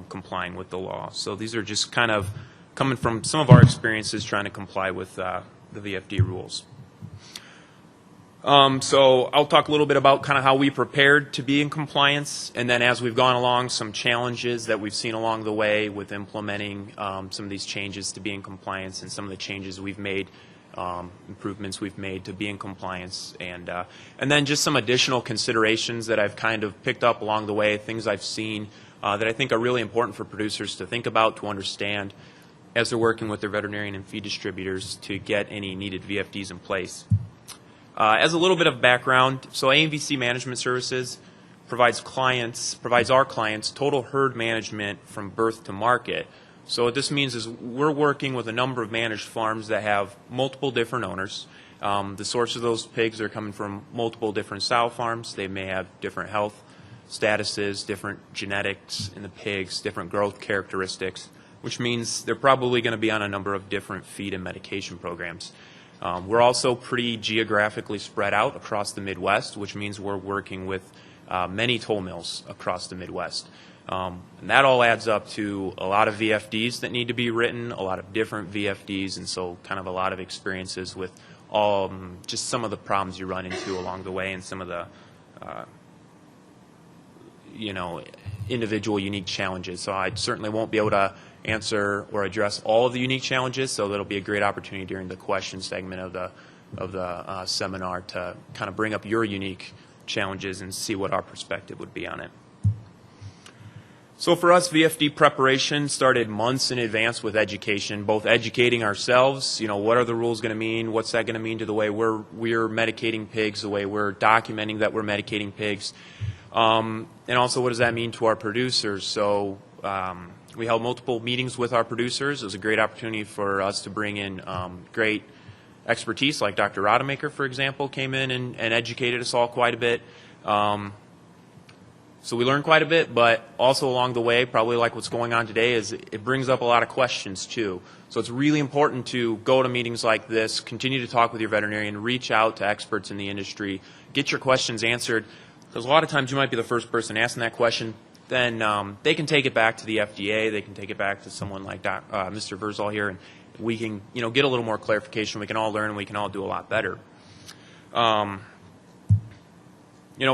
complying with the law. So these are just kind of coming from some of our experiences trying to comply with the VFD rules. So I'll talk a little bit about kind of how we prepared to be in compliance, and then as we've gone along, some challenges that we've seen along the way with implementing some of these changes to be in compliance, and some of the changes we've made, improvements we've made to be in compliance, and then just some additional considerations that I've kind of picked up along the way, things I've seen that I think are really important for producers to think about, to understand as they're working with their veterinarian and feed distributors to get any needed VFDs in place. As a little bit of background, so AMVC Management Services provides our clients total herd management from birth to market. So what this means is we're working with a number of managed farms that have multiple different owners. The source of those pigs are coming from multiple different sow farms. They may have different health statuses, different genetics in the pigs, different growth characteristics, which means they're probably going to be on a number of different feed and medication programs. We're also pretty geographically spread out across the Midwest, which means we're working with many toll mills across the Midwest. And that all adds up to a lot of VFDs that need to be written, a lot of different VFDs, and so kind of a lot of experiences with all just some of the problems you run into along the way and some of the individual unique challenges. So I certainly won't be able to answer or address all of the unique challenges, so that'll be a great opportunity during the question segment of the seminar to kind of bring up your unique challenges and see what our perspective would be on it. So for us, VFD preparation started months in advance with education, both educating ourselves, what are the rules going to mean, what's that going to mean to the way we're medicating pigs, the way we're documenting that we're medicating pigs, and also what does that mean to our producers. So we held multiple meetings with our producers. It was a great opportunity for us to bring in great expertise, like Dr. Rademacher, for example, came in and educated us all quite a bit. So we learned quite a bit, but also along the way, probably like what's going on today, is it brings up a lot of questions too. So it's really important to go to meetings like this, continue to talk with your veterinarian, reach out to experts in the industry, get your questions answered, because a lot of times you might be the first person asking that question. Then they can take it back to the FDA, they can take it back to someone like Mr. Verzal here, and we can get a little more clarification. We can all learn, and we can all do a lot better.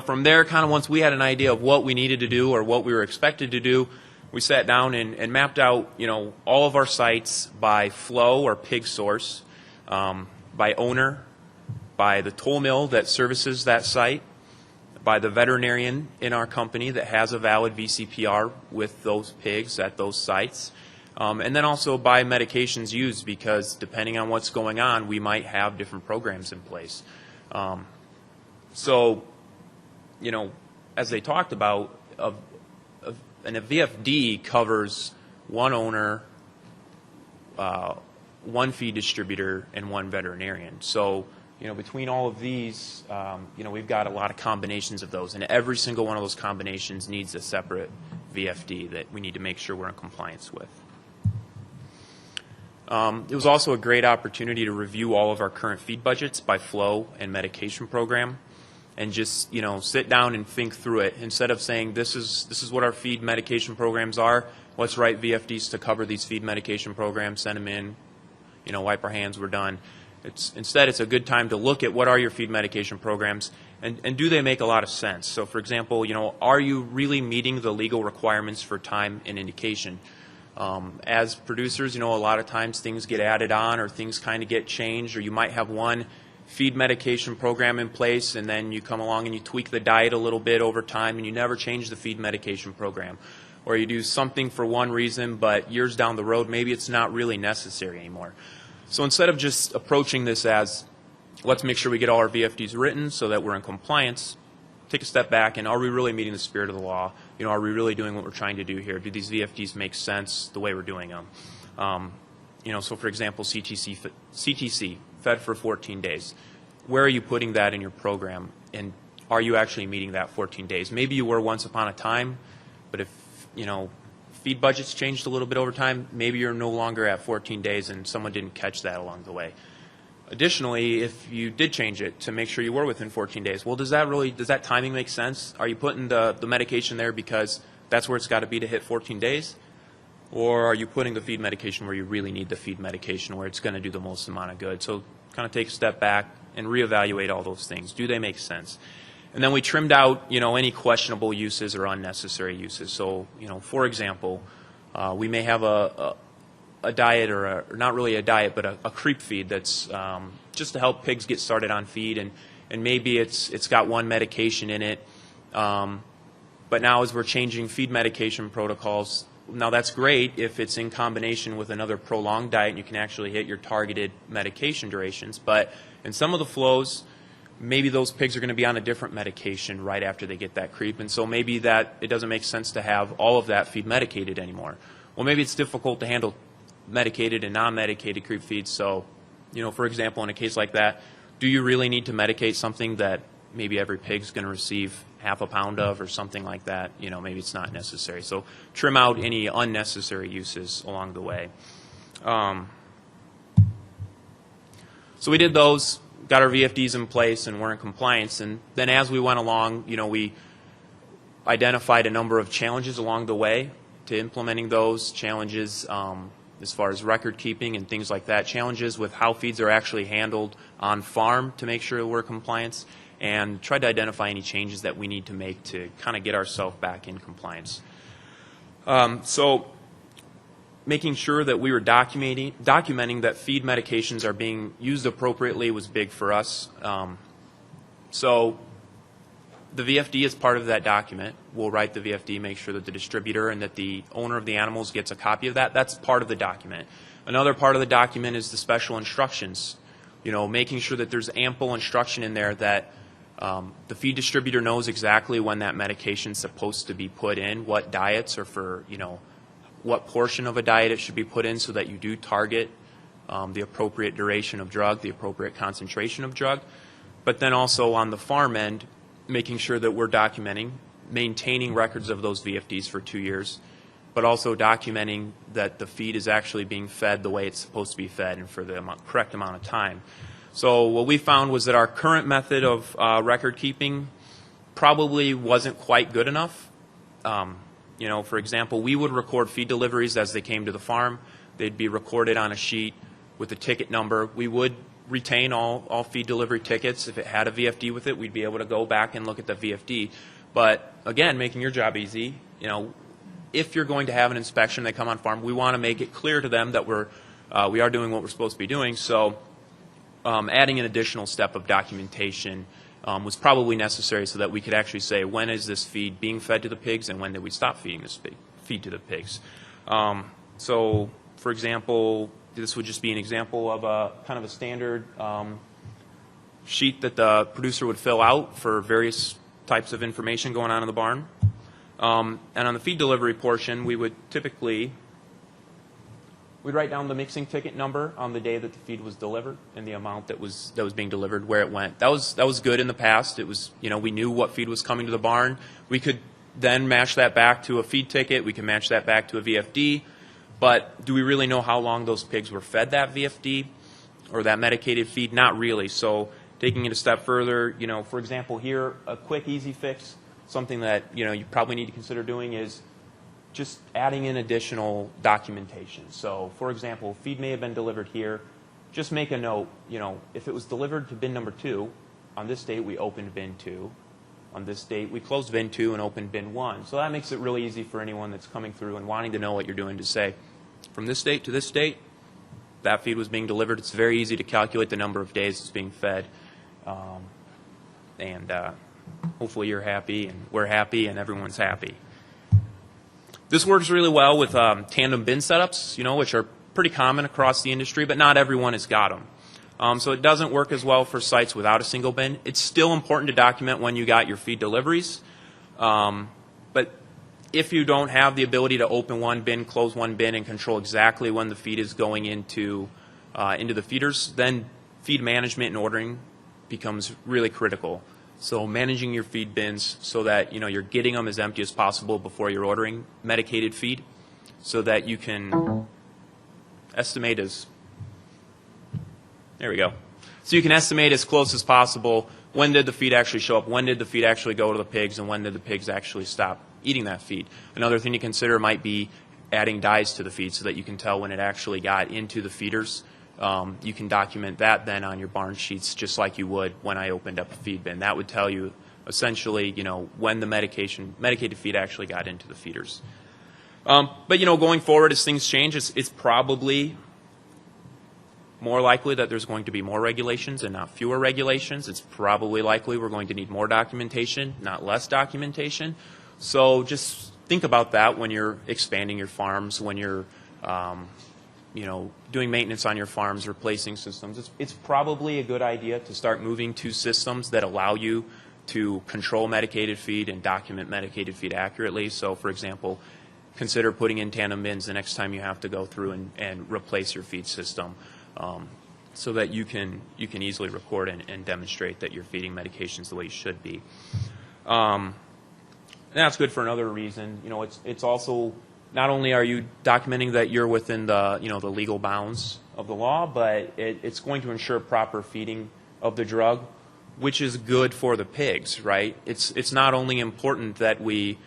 From there, kind of once we had an idea of what we needed to do or what we were expected to do, we sat down and mapped out, all of our sites by flow or pig source, by owner, by the toll mill that services that site, by the veterinarian in our company that has a valid VCPR with those pigs at those sites, and then also by medications used, because depending on what's going on, we might have different programs in place. As they talked about, and a VFD covers one owner, one feed distributor, and one veterinarian. So, between all of these, we've got a lot of combinations of those, and every single one of those combinations needs a separate VFD that we need to make sure we're in compliance with. It was also a great opportunity to review all of our current feed budgets by flow and medication program, and just sit down and think through it. Instead of saying this is what our feed medication programs are, let's write VFDs to cover these feed medication programs, send them in, wipe our hands, we're done. Instead, it's a good time to look at what are your feed medication programs, and do they make a lot of sense. So for example, are you really meeting the legal requirements for time and indication? As producers, a lot of times things get added on or things kind of get changed, or you might have one feed medication program in place and then you come along and you tweak the diet a little bit over time and you never change the feed medication program. Or you do something for one reason, but years down the road, maybe it's not really necessary anymore. So instead of just approaching this as, let's make sure we get all our VFDs written so that we're in compliance, take a step back and are we really meeting the spirit of the law? Are we really doing what we're trying to do here? Do these VFDs make sense the way we're doing them? So for example, CTC, fed for 14 days. Where are you putting that in your program? And are you actually meeting that 14 days? Maybe you were once upon a time, but if, feed budgets changed a little bit over time, maybe you're no longer at 14 days and someone didn't catch that along the way. Additionally, if you did change it to make sure you were within 14 days, well, does that timing make sense? Are you putting the medication there because that's where it's got to be to hit 14 days? Or are you putting the feed medication where you really need the feed medication, where it's going to do the most amount of good? So kind of take a step back and reevaluate all those things. Do they make sense? And then we trimmed out, any questionable uses or unnecessary uses. So, for example, we may have a diet or not really a diet, but a creep feed that's just to help pigs get started on feed, and maybe it's got one medication in it. But now as we're changing feed medication protocols, now that's great if it's in combination with another prolonged diet and you can actually hit your targeted medication durations. But in some of the flows, maybe those pigs are going to be on a different medication right after they get that creep, and so maybe that it doesn't make sense to have all of that feed medicated anymore. Well, maybe it's difficult to handle medicated and non-medicated creep feeds. So, for example, in a case like that, do you really need to medicate something that maybe every pig's going to receive half a pound of or something like that? Maybe it's not necessary. So trim out any unnecessary uses along the way. So we did those, got our VFDs in place, and we're in compliance. And then as we went along, we identified a number of challenges along the way to implementing those challenges as far as record keeping and things like that, challenges with how feeds are actually handled on farm to make sure we're in compliance, and tried to identify any changes that we need to make to kind of get ourselves back in compliance. So making sure that we were documenting that feed medications are being used appropriately was big for us. So the VFD is part of that document. We'll write the VFD, make sure that the distributor and that the owner of the animals gets a copy of that. That's part of the document. Another part of the document is the special instructions. Making sure that there's ample instruction in there that the feed distributor knows exactly when that medication is supposed to be put in, what diets or for, what portion of a diet it should be put in, so that you do target the appropriate duration of drug, the appropriate concentration of drug, but then also on the farm end, making sure that we're documenting, maintaining records of those VFDs for 2 years, but also documenting that the feed is actually being fed the way it's supposed to be fed and for the correct amount of time. So what we found was that our current method of record keeping probably wasn't quite good enough. You know, for example, we would record feed deliveries as they came to the farm. They'd be recorded on a sheet with a ticket number. We would retain all feed delivery tickets. If it had a VFD with it, we'd be able to go back and look at the VFD. But again, making your job easy, you know, if you're going to have an inspection, they come on farm, we want to make it clear to them that we are doing what we're supposed to be doing. So adding an additional step of documentation was probably necessary so that we could actually say, when is this feed being fed to the pigs and when did we stop feeding this feed to the pigs. So, for example, this would just be an example of a kind of a standard sheet that the producer would fill out for various types of information going on in the barn. And on the feed delivery portion, we would typically we'd write down the mixing ticket number on the day that the feed was delivered and the amount that was being delivered, where it went. That was good in the past. It was, you know, we knew what feed was coming to the barn. We could then match that back to a feed ticket. We can match that back to a VFD. But do we really know how long those pigs were fed that VFD or that medicated feed? Not really. So taking it a step further, you know, for example, here, a quick, easy fix, something that, you know, you probably need to consider doing is just adding in additional documentation. So, for example, feed may have been delivered here. Just make a note, you know, if it was delivered to bin number 2, on this date we opened bin 2. On this date we closed bin 2 and opened bin 1. So that makes it really easy for anyone that's coming through and wanting to know what you're doing to say, from this date to this date, that feed was being delivered. It's very easy to calculate the number of days it's being fed. Hopefully you're happy and we're happy and everyone's happy. This works really well with tandem bin setups, you know, which are pretty common across the industry, but not everyone has got them. So it doesn't work as well for sites without a single bin. It's still important to document when you got your feed deliveries, but if you don't have the ability to open one bin, close one bin, and control exactly when the feed is going into the feeders, then feed management and ordering becomes really critical. So managing your feed bins so that, you know, you're getting them as empty as possible before you're ordering medicated feed, so that you can estimate as, there we go. So you can estimate as close as possible when did the feed actually show up, when did the feed actually go to the pigs, and when did the pigs actually stop eating that feed. Another thing to consider might be adding dyes to the feed so that you can tell when it actually got into the feeders. You can document that then on your barn sheets just like you would when I opened up a feed bin. That would tell you essentially, you know, when the medicated feed actually got into the feeders. But, you know, going forward as things change, it's probably more likely that there's going to be more regulations and not fewer regulations. It's probably likely we're going to need more documentation, not less documentation. So just think about that when you're expanding your farms, when you're you know, doing maintenance on your farms, replacing systems. It's probably a good idea to start moving to systems that allow you to control medicated feed and document medicated feed accurately. So, for example, consider putting in tandem bins the next time you have to go through and replace your feed system, so that you can easily record and demonstrate that you're feeding medications the way you should be. And that's good for another reason. You know, it's also, not only are you documenting that you're within the, you know, the legal bounds of the law, but it's going to ensure proper feeding of the drug, which is good for the pigs, right? It's not only important that we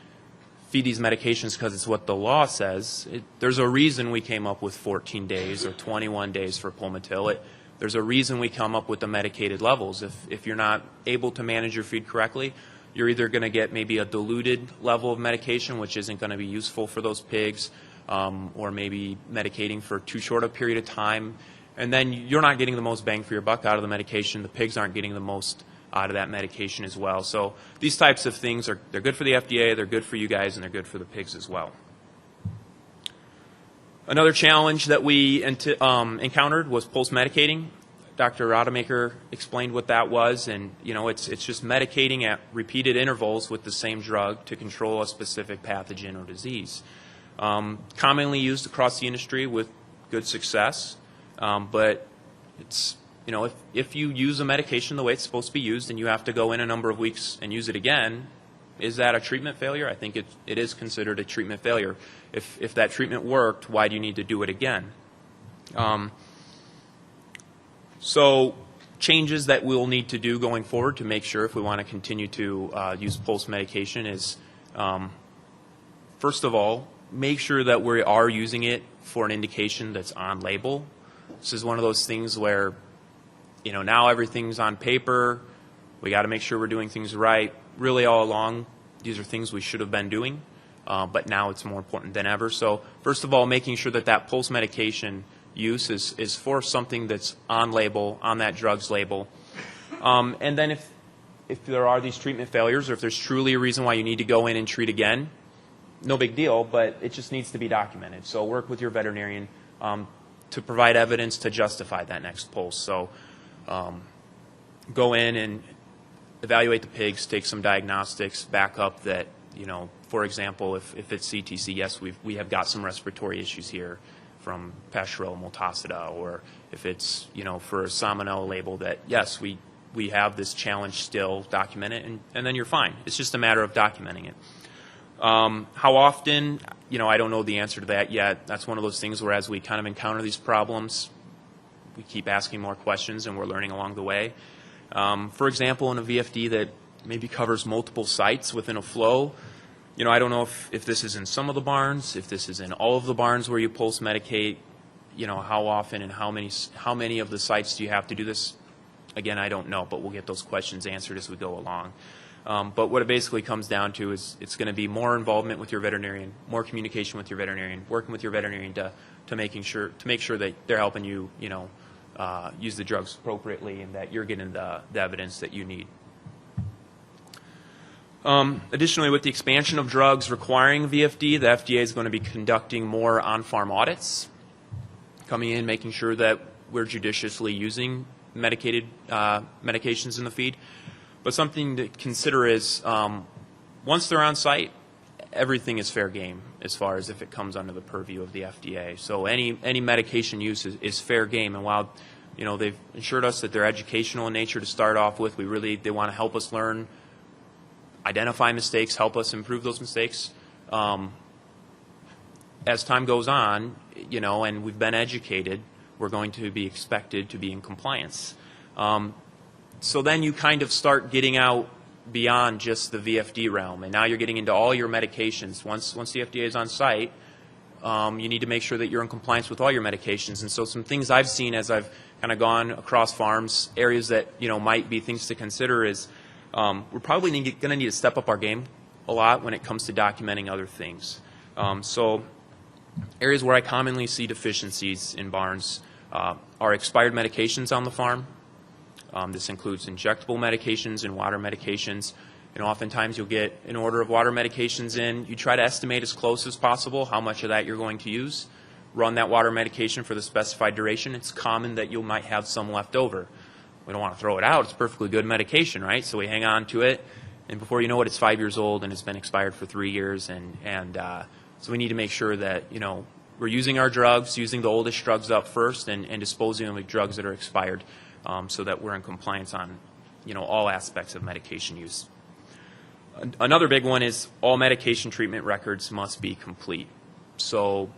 feed these medications because it's what the law says. There's a reason we came up with 14 days or 21 days for Pulmatil. There's a reason we come up with the medicated levels. If you're not able to manage your feed correctly, you're either going to get maybe a diluted level of medication, which isn't going to be useful for those pigs, or maybe medicating for too short a period of time. And then you're not getting the most bang for your buck out of the medication. The pigs aren't getting the most out of that medication as well. So these types of things, they're good for the FDA, they're good for you guys, and they're good for the pigs as well. Another challenge that we encountered was post-medicating. Dr. Rademacher explained what that was, and you know, it's just medicating at repeated intervals with the same drug to control a specific pathogen or disease. Commonly used across the industry with good success. But it's, you know, if you use a medication the way it's supposed to be used and you have to go in a number of weeks and use it again, is that a treatment failure? I think it is considered a treatment failure. If that treatment worked, why do you need to do it again? So changes that we'll need to do going forward to make sure if we want to continue to use pulse medication is, first of all, make sure that we are using it for an indication that's on label. This is one of those things where, you know, now everything's on paper. We got to make sure we're doing things right. Really, all along, these are things we should have been doing, but now it's more important than ever. So, first of all, making sure that that pulse medication use is for something that's on label, on that drug's label. And then if there are these treatment failures, or if there's truly a reason why you need to go in and treat again, no big deal, but it just needs to be documented. So work with your veterinarian to provide evidence to justify that next pulse. So go in and evaluate the pigs, take some diagnostics, back up that, you know, for example, if it's CTC, yes, we have got some respiratory issues here from Pasteurella multocida, or if it's, you know, for a salmonella label that, yes, we have this challenge still, document it, and then you're fine. It's just a matter of documenting it. How often, you know, I don't know the answer to that yet. That's one of those things where as we kind of encounter these problems, we keep asking more questions and we're learning along the way. For example, in a VFD that maybe covers multiple sites within a flow, you know, I don't know if this is in some of the barns, if this is in all of the barns where you pulse medicate, you know, how often and how many of the sites do you have to do this? Again, I don't know, but we'll get those questions answered as we go along. But what it basically comes down to is it's going to be more involvement with your veterinarian, more communication with your veterinarian, working with your veterinarian to make sure that they're helping you, you know, use the drugs appropriately and that you're getting the evidence that you need. Additionally, with the expansion of drugs requiring VFD, the FDA is going to be conducting more on-farm audits, coming in, making sure that we're judiciously using medicated medications in the feed. But something to consider is once they're on site, everything is fair game as far as if it comes under the purview of the FDA. So any medication use is fair game. And while, you know, they've assured us that they're educational in nature to start off with, they want to help us learn, identify mistakes, help us improve those mistakes. As time goes on, you know, and we've been educated, we're going to be expected to be in compliance. So then you kind of start getting out beyond just the VFD realm, and now you're getting into all your medications. Once the FDA is on site, you need to make sure that you're in compliance with all your medications. And so some things I've seen as I've kind of gone across farms, areas that, you know, might be things to consider is we're probably going to need to step up our game a lot when it comes to documenting other things. So areas where I commonly see deficiencies in barns are expired medications on the farm. This includes injectable medications and water medications. And oftentimes you'll get an order of water medications in. You try to estimate as close as possible how much of that you're going to use. Run that water medication for the specified duration. It's common that you might have some left over. We don't want to throw it out. It's perfectly good medication, right? So we hang on to it. And before you know it, it's 5 years old and it's been expired for 3 years. So we need to make sure that, you know, we're using our drugs, using the oldest drugs up first, and disposing of the drugs that are expired. So that we're in compliance on, you know, all aspects of medication use. Another big one is all medication treatment records must be complete. So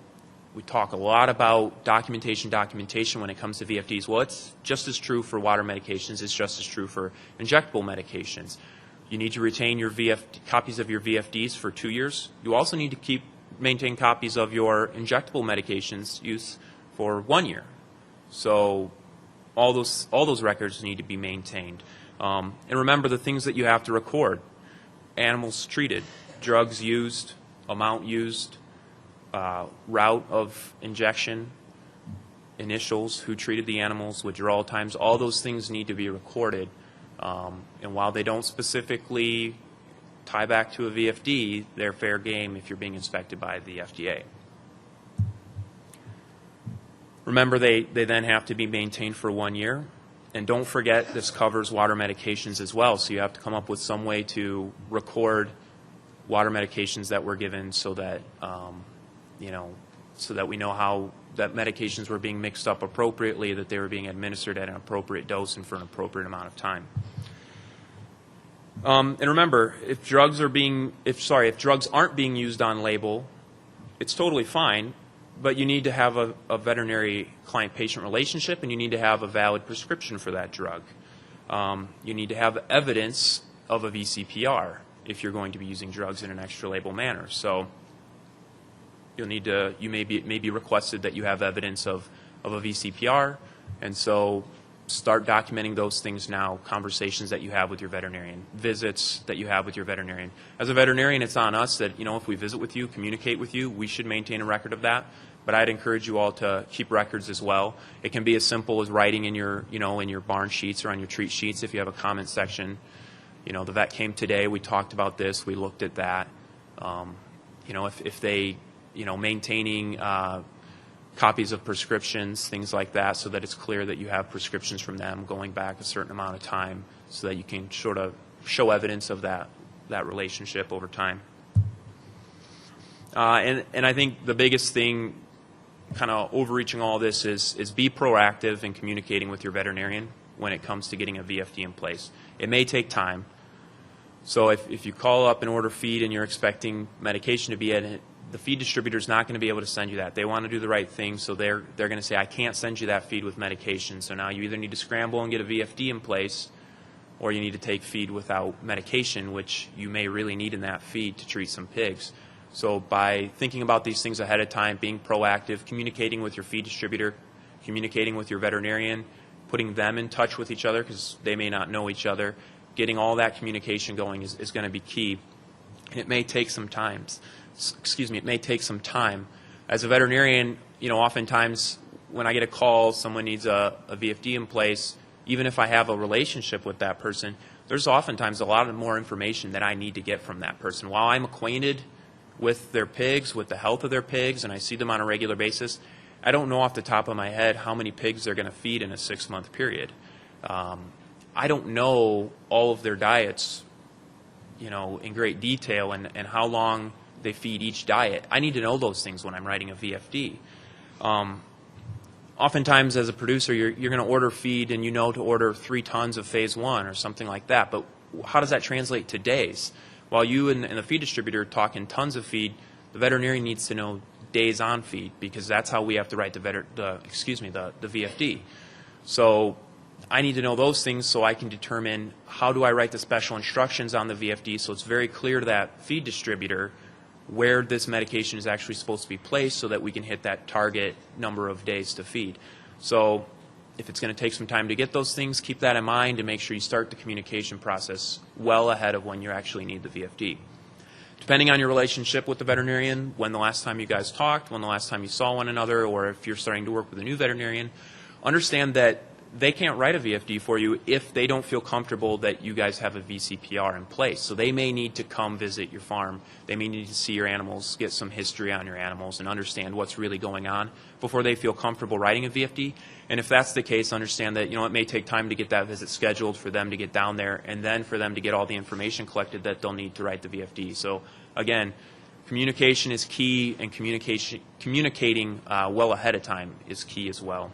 we talk a lot about documentation when it comes to VFDs. Well, it's just as true for water medications. It's just as true for injectable medications. You need to retain your copies of your VFDs for 2 years. You also need to maintain copies of your injectable medications use for 1 year. So all those records need to be maintained. And remember the things that you have to record: animals treated, drugs used, amount used, route of injection, initials, who treated the animals, withdrawal times. All those things need to be recorded. And while they don't specifically tie back to a VFD, they're fair game if you're being inspected by the FDA. Remember, they then have to be maintained for 1 year. And don't forget, this covers water medications as well. So you have to come up with some way to record water medications that were given so that, you know, so that we know how that medications were being mixed up appropriately, that they were being administered at an appropriate dose and for an appropriate amount of time. And remember, if drugs aren't being used on label, it's totally fine, but you need to have a veterinary client-patient relationship, and you need to have a valid prescription for that drug. You need to have evidence of a VCPR if you're going to be using drugs in an extra label manner. So you may be requested that you have evidence of a VCPR, and so start documenting those things now, conversations that you have with your veterinarian, visits that you have with your veterinarian. As a veterinarian, it's on us that, if we visit with you, communicate with you, we should maintain a record of that. But I'd encourage you all to keep records as well. It can be as simple as writing in your, in your barn sheets or on your treat sheets if you have a comment section. The vet came today, we talked about this, we looked at that. If they, maintaining copies of prescriptions, things like that, so that it's clear that you have prescriptions from them going back a certain amount of time so that you can sort of show evidence of that relationship over time. And I think the biggest thing kind of overreaching all this is be proactive in communicating with your veterinarian when it comes to getting a VFD in place. It may take time. So if you call up and order feed and you're expecting medication to be in it, the feed distributor is not going to be able to send you that. They want to do the right thing, so they're going to say, I can't send you that feed with medication. So now you either need to scramble and get a VFD in place, or you need to take feed without medication, which you may really need in that feed to treat some pigs. So by thinking about these things ahead of time, being proactive, communicating with your feed distributor, communicating with your veterinarian, putting them in touch with each other because they may not know each other, getting all that communication going is going to be key. And it may take some time. It may take some time. As a veterinarian, oftentimes when I get a call, someone needs a VFD in place, even if I have a relationship with that person, there's oftentimes a lot more information that I need to get from that person. While I'm acquainted with their pigs, with the health of their pigs, and I see them on a regular basis, I don't know off the top of my head how many pigs they're going to feed in a 6-month period. I don't know all of their diets, in great detail and how long they feed each diet. I need to know those things when I'm writing a VFD. Oftentimes as a producer, you're going to order feed and to order 3 tons of phase 1 or something like that, but how does that translate to days? While you and the feed distributor talk in tons of feed, the veterinarian needs to know days on feed because that's how we have to write the VFD. So I need to know those things so I can determine how do I write the special instructions on the VFD so it's very clear to that feed distributor where this medication is actually supposed to be placed so that we can hit that target number of days to feed. So if it's going to take some time to get those things, keep that in mind and make sure you start the communication process well ahead of when you actually need the VFD. Depending on your relationship with the veterinarian, when the last time you guys talked, when the last time you saw one another, or if you're starting to work with a new veterinarian, understand that they can't write a VFD for you if they don't feel comfortable that you guys have a VCPR in place. So they may need to come visit your farm. They may need to see your animals, get some history on your animals, and understand what's really going on before they feel comfortable writing a VFD. And if that's the case, understand that it may take time to get that visit scheduled for them to get down there, and then for them to get all the information collected that they'll need to write the VFD. So again, communication is key, and communicating well ahead of time is key as well.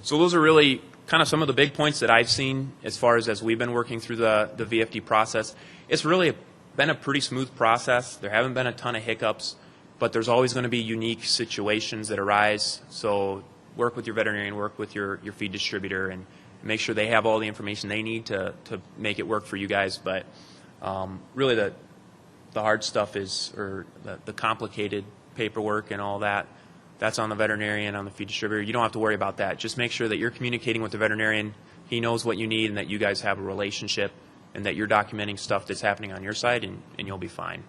So those are really kind of some of the big points that I've seen as far as we've been working through the VFD process. It's really been a pretty smooth process. There haven't been a ton of hiccups, but there's always going to be unique situations that arise. So work with your veterinarian, work with your feed distributor, and make sure they have all the information they need to make it work for you guys. But really the hard stuff or the complicated paperwork and all that, that's on the veterinarian, on the feed distributor. You don't have to worry about that. Just make sure that you're communicating with the veterinarian. He knows what you need and that you guys have a relationship and that you're documenting stuff that's happening on your side, and you'll be fine.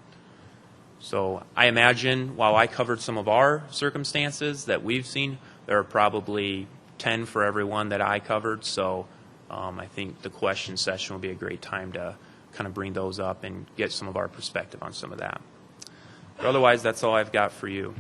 So I imagine while I covered some of our circumstances that we've seen, there are probably 10 for every one that I covered. So I think the question session will be a great time to kind of bring those up and get some of our perspective on some of that. But otherwise, that's all I've got for you.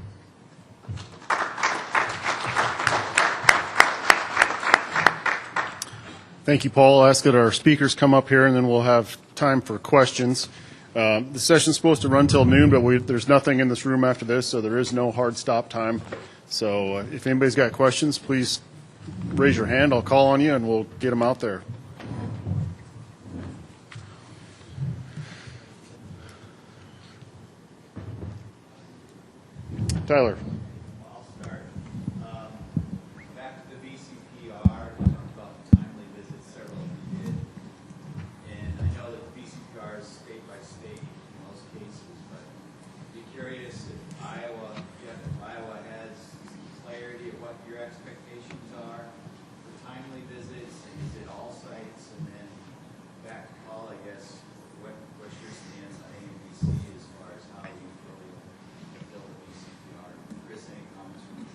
Thank you, Paul. I'll ask that our speakers come up here, and then we'll have time for questions. The session's supposed to run till noon, but there's nothing in this room after this, so there is no hard stop time. So if anybody's got questions, please raise your hand. I'll call on you, and we'll get them out there. Tyler. I'll start. Back to the VCPR, you talked about timely visits, several of you did. And I know that VCPR is state by state in most cases, but I'd be curious if Iowa has clarity of what your expectations are for timely visits, and is it all sites? And then back to Paul, I guess, what's your stance on AMVC as far as how you really build a VCPR? Chris, any comments from you?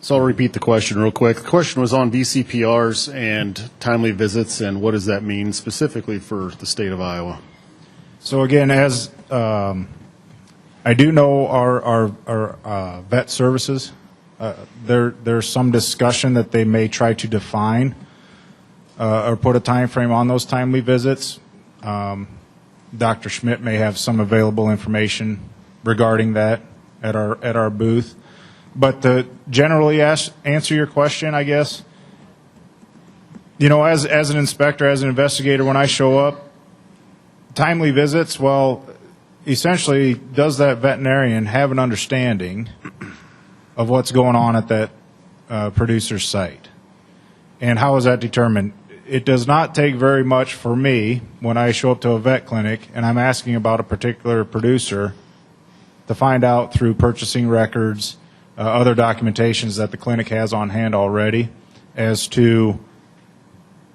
So I'll repeat the question real quick. The question was on VCPRs and timely visits, and what does that mean specifically for the state of Iowa? So again, as I do know our vet services, there's some discussion that they may try to define or put a time frame on those timely visits. Dr. Schmidt may have some available information regarding that at our booth. But to generally answer your question, I guess, you know, as an inspector, as an investigator, when I show up, timely visits, well, essentially, does that veterinarian have an understanding of what's going on at that producer's site? And how is that determined? It does not take very much for me when I show up to a vet clinic and I'm asking about a particular producer to find out through purchasing records, other documentations that the clinic has on hand already as to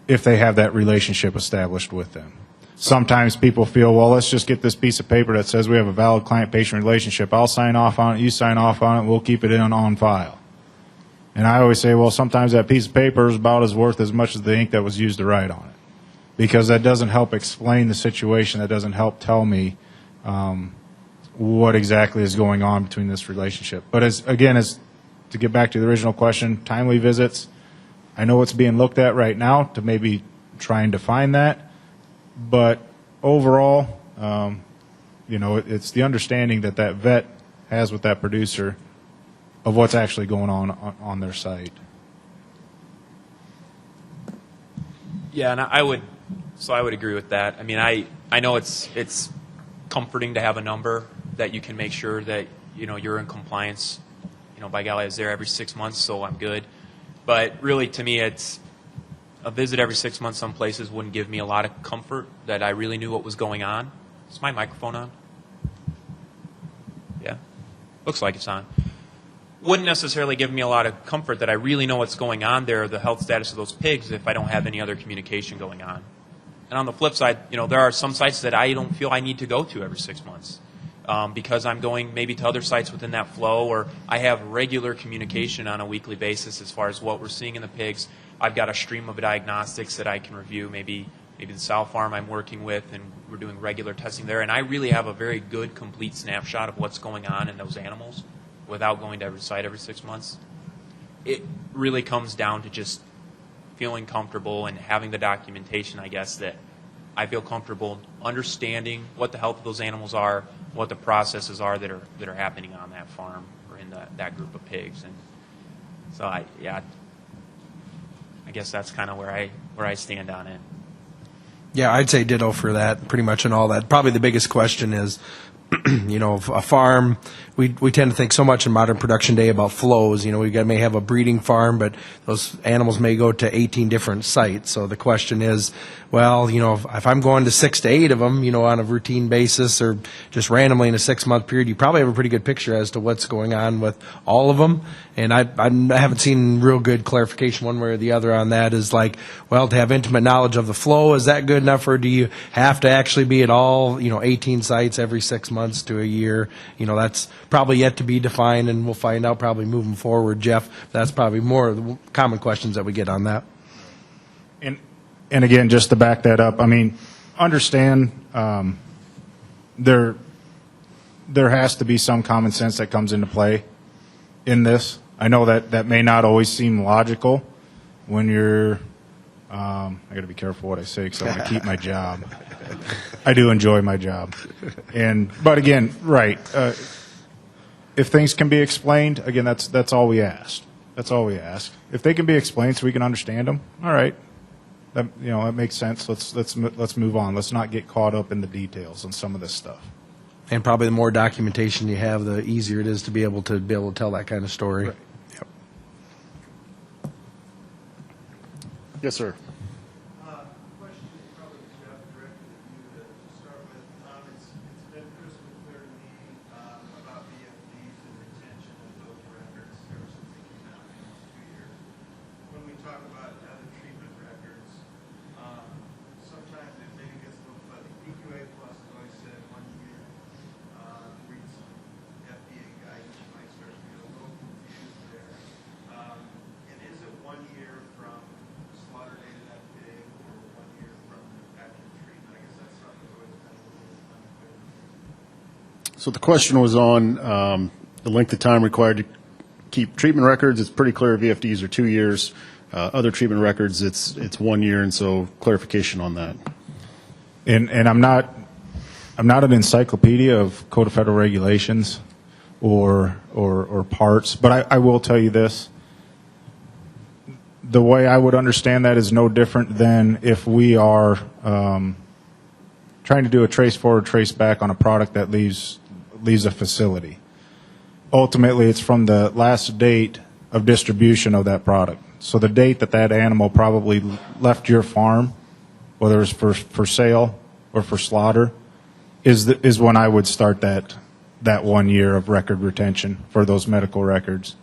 if they have that relationship established with them. Sometimes people feel, well, let's just get this piece of paper that says we have a valid client-patient relationship. I'll sign off on it, you sign off on it, we'll keep it on file. And I always say, well, sometimes that piece of paper is about as worth as much as the ink that was used to write on it, because that doesn't help explain the situation, that doesn't help tell me what exactly is going on between this relationship. But as to get back to the original question, timely visits, I know it's being looked at right now to maybe try and define that. But overall, you know, it's the understanding that that vet has with that producer of what's actually going on their site. Yeah, and I would agree with that. I mean, I know it's comforting to have a number that you can make sure that, you know, you're in compliance. You know, by golly, I was there every 6 months, so I'm good. But really, to me, it's a visit every 6 months some places wouldn't give me a lot of comfort that I really knew what was going on. Is my microphone on? Yeah? Looks like it's on. Wouldn't necessarily give me a lot of comfort that I really know what's going on there, the health status of those pigs, if I don't have any other communication going on. And on the flip side, you know, there are some sites that I don't feel I need to go to every 6 months. Because I'm going maybe to other sites within that flow, or I have regular communication on a weekly basis as far as what we're seeing in the pigs. I've got a stream of diagnostics that I can review, maybe the sow farm I'm working with, and we're doing regular testing there. And I really have a very good, complete snapshot of what's going on in those animals without going to every site every 6 months. It really comes down to just feeling comfortable and having the documentation, I guess, that I feel comfortable understanding what the health of those animals are, what the processes are that are happening on that farm or in that group of pigs. And so I guess that's kind of where I stand on it. Yeah, I'd say ditto for that, pretty much in all that. Probably the biggest question is, you know, a farm, we tend to think so much in modern production day about flows. You know, may have a breeding farm, but those animals may go to 18 different sites. So the question is, well, you know, if I'm going to 6 to 8 of them, you know, on a routine basis or just randomly in a 6-month period, you probably have a pretty good picture as to what's going on with all of them. And I haven't seen real good clarification one way or the other on that. Is like, well, to have intimate knowledge of the flow, is that good enough, or do you have to actually be at all, you know, 18 sites every 6 months to a year? You know, that's probably yet to be defined, and we'll find out probably moving forward, Jeff. That's probably more of the common questions that we get on that. And again, just to back that up, I mean, understand there has to be some common sense that comes into play in this. I know that may not always seem logical when you're I got to be careful what I say because I want to keep my job. I do enjoy my job. But again, right, if things can be explained, again, that's all we ask. That's all we ask. If they can be explained so we can understand them, all right. That makes sense. Let's move on. Let's not get caught up in the details on some of this stuff. And probably the more documentation you have, the easier it is to be able to tell that kind of story. Right. Yep. Yes, sir. Question is probably Jeff, directed at you to start with. It's been crystal clear to me about VFDs and retention of those records ever since they came out in almost 2 years. When we talk about other treatment records, sometimes it maybe gets a little fuzzy. PQA Plus has always said 1 year. Read some FDA guidance, you might start to get a little confused there. And is it 1 year from slaughter date of that pig or 1 year from after treatment? I guess that's something that's always been a little unclear. So the question was on the length of time required to keep treatment records. It's pretty clear VFDs are 2 years. Other treatment records, it's 1 year, and so clarification on that. And I'm not an encyclopedia of Code of Federal Regulations or parts, but I will tell you this. The way I would understand that is no different than if we are trying to do a trace forward, trace back on a product that leaves a facility. Ultimately, it's from the last date of distribution of that product. So the date that animal probably left your farm, whether it's for sale or for slaughter, is when I would start that 1 year of record retention for those medical records.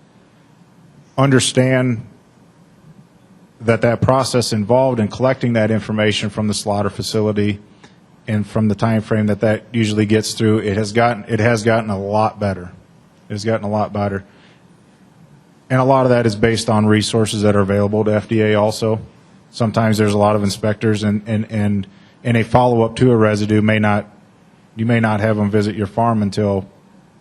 Understand that process involved in collecting that information from the slaughter facility and from the time frame that usually gets through, it has gotten a lot better. It has gotten a lot better. And a lot of that is based on resources that are available to FDA also. Sometimes there's a lot of inspectors and a follow-up to a residue you may not have them visit your farm until,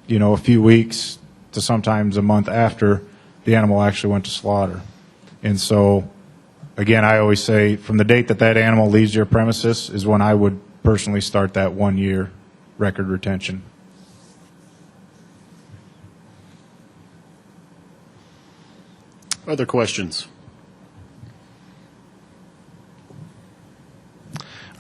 a few weeks to sometimes a month after the animal actually went to slaughter. And so, again, I always say from the date that animal leaves your premises is when I would personally start that 1 year record retention. Other questions?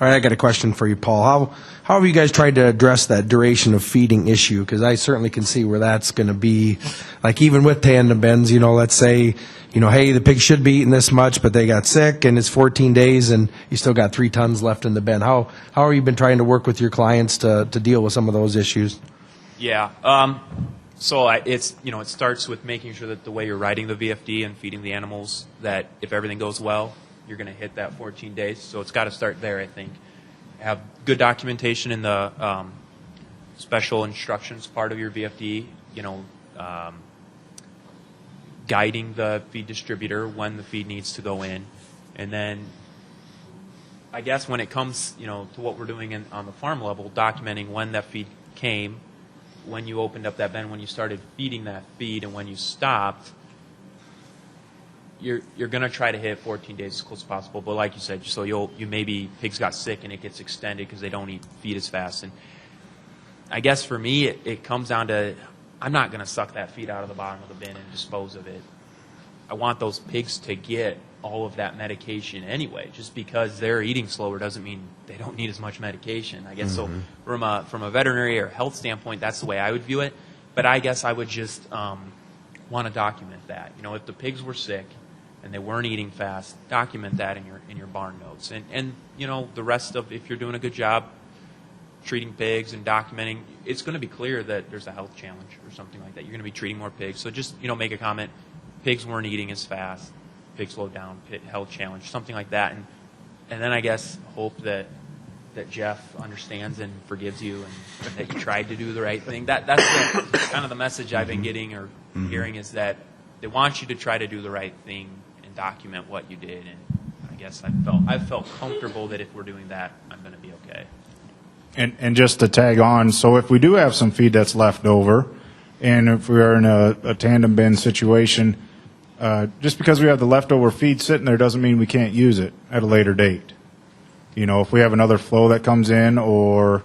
All right, I got a question for you, Paul. How have you guys tried to address that duration of feeding issue? Because I certainly can see where that's going to be, like even with tandem bends, let's say, hey, the pig should be eating this much, but they got sick and it's 14 days and you still got 3 tons left in the bin. How have you been trying to work with your clients to deal with some of those issues? Yeah. So it starts with making sure that the way you're writing the VFD and feeding the animals, that if everything goes well, you're going to hit that 14 days. So it's got to start there, I think. Have good documentation in the special instructions part of your VFD, guiding the feed distributor when the feed needs to go in. And then I guess when it comes, to what we're doing on the farm level, documenting when that feed came, when you opened up that bin, when you started feeding that feed, and when you stopped, you're going to try to hit 14 days as close as possible. But like you said, so you maybe pigs got sick and it gets extended because they don't eat feed as fast. And I guess for me, it comes down to I'm not going to suck that feed out of the bottom of the bin and dispose of it. I want those pigs to get all of that medication anyway. Just because they're eating slower doesn't mean they don't need as much medication. I guess so. From a veterinary or health standpoint, that's the way I would view it. But I guess I would just want to document that. If the pigs were sick and they weren't eating fast, document that in your barn notes. And the rest of, if you're doing a good job treating pigs and documenting, it's going to be clear that there's a health challenge or something like that. You're going to be treating more pigs. So just make a comment. Pigs weren't eating as fast. Pigs slowed down. Health challenge, something like that. And then I guess hope that Jeff understands and forgives you, and that you tried to do the right thing. That's kind of the message I've been getting or hearing, is that they want you to try to do the right thing and document what you did. And I guess I felt comfortable that if we're doing that, I'm going to be okay. And just to tag on, so if we do have some feed that's left over, and if we are in a tandem bin situation, Just because we have the leftover feed sitting there doesn't mean we can't use it at a later date. You know, if we have another flow that comes in, or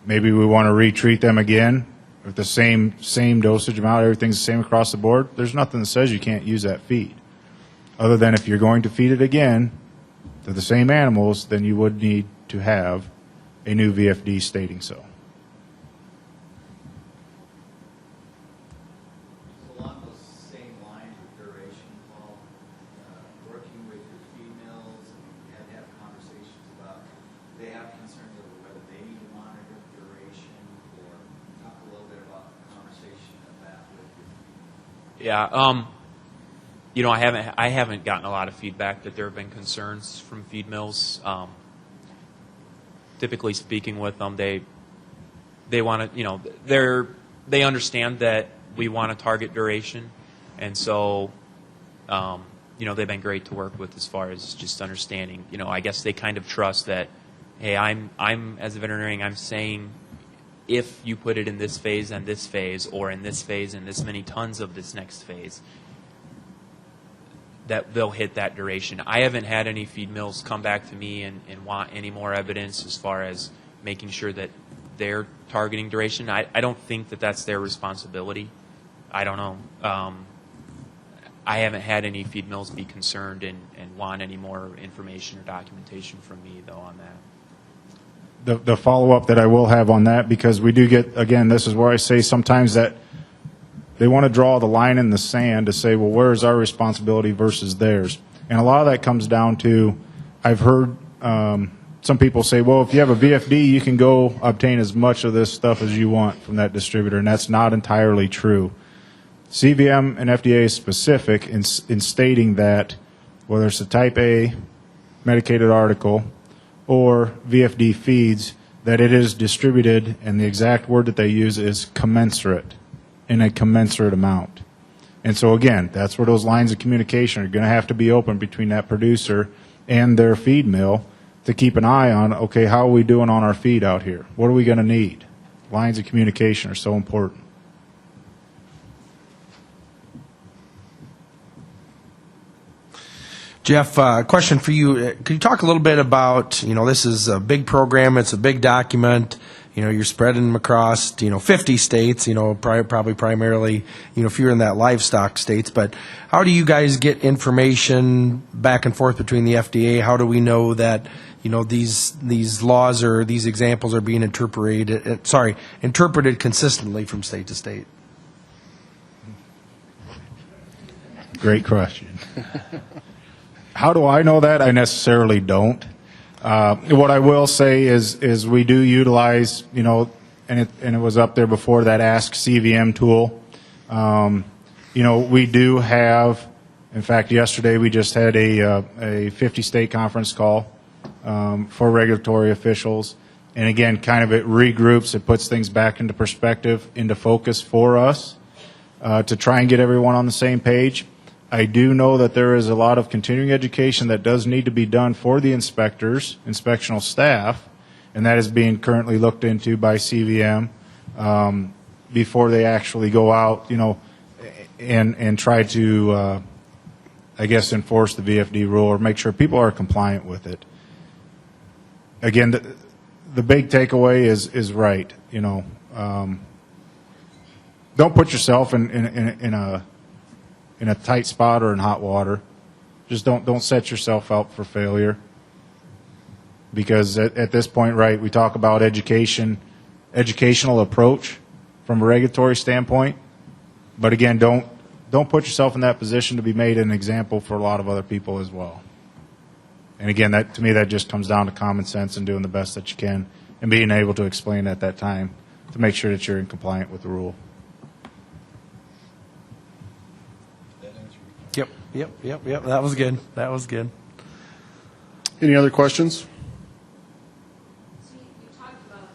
maybe we want to retreat them again with the same dosage amount, everything's the same across the board, there's nothing that says you can't use that feed. Other than if you're going to feed it again to the same animals, then you would need to have a new VFD stating so. Along those same lines of duration, Paul, working with your females, you had to have conversations about, they have concerns over whether they need to monitor duration, or talk a little bit about the conversation of that with your females. Yeah, you know, I haven't gotten a lot of feedback that there have been concerns from feed mills. Typically speaking with them, they want to, you know, they understand that we want to target duration, and so, you know, they've been great to work with as far as just understanding. You know, I guess they kind of trust that, hey, I'm as a veterinarian, I'm saying if you put it in this phase and this phase, or in this phase and this many tons of this next phase, that they'll hit that duration. I haven't had any feed mills come back to me and want any more evidence as far as making sure that they're targeting duration. I don't think that that's their responsibility. I don't know. I haven't had any feed mills be concerned and want any more information or documentation from me, though, on that. The follow-up that I will have on that, because we do get, again, this is where I say sometimes that they want to draw the line in the sand to say, well, where is our responsibility versus theirs? And a lot of that comes down to, I've heard some people say, well, if you have a VFD, you can go obtain as much of this stuff as you want from that distributor, and that's not entirely true. CVM and FDA is specific in stating that whether it's a type A medicated article or VFD feeds, that it is distributed, and the exact word that they use is commensurate, in a commensurate amount. And so again, that's where those lines of communication are going to have to be open between that producer and their feed mill to keep an eye on, okay, how are we doing on our feed out here? What are we going to need? Lines of communication are so important. Jeff, question for you. Could you talk a little bit about, you know, this is a big program, it's a big document, you know, you're spreading them across, you know, 50 states, you know, probably primarily, you know, if you're in that livestock states, but how do you guys get information back and forth between the FDA? How do we know that, you know, these laws or these examples are being interpreted consistently from state to state? Great question. How do I know that? I necessarily don't. What I will say is we do utilize, you know, and it was up there before, that Ask CVM tool. You know, we do have, in fact, yesterday we just had a 50-state conference call for regulatory officials. And again, kind of it regroups, it puts things back into perspective, into focus for us to try and get everyone on the same page. I do know that there is a lot of continuing education that does need to be done for the inspectors, inspectional staff, and that is being currently looked into by CVM before they actually go out, you know, and try to, I guess, enforce the VFD rule or make sure people are compliant with it. Again, the big takeaway is right. You know, don't put yourself in a tight spot or in hot water. Just don't set yourself up for failure. Because at this point, right, we talk about educational approach from a regulatory standpoint. But again, don't put yourself in that position to be made an example for a lot of other people as well. And again, that to me, that just comes down to common sense and doing the best that you can and being able to explain at that time to make sure that you're in compliant with the rule. Yep. That was good. Any other questions? So you talked about,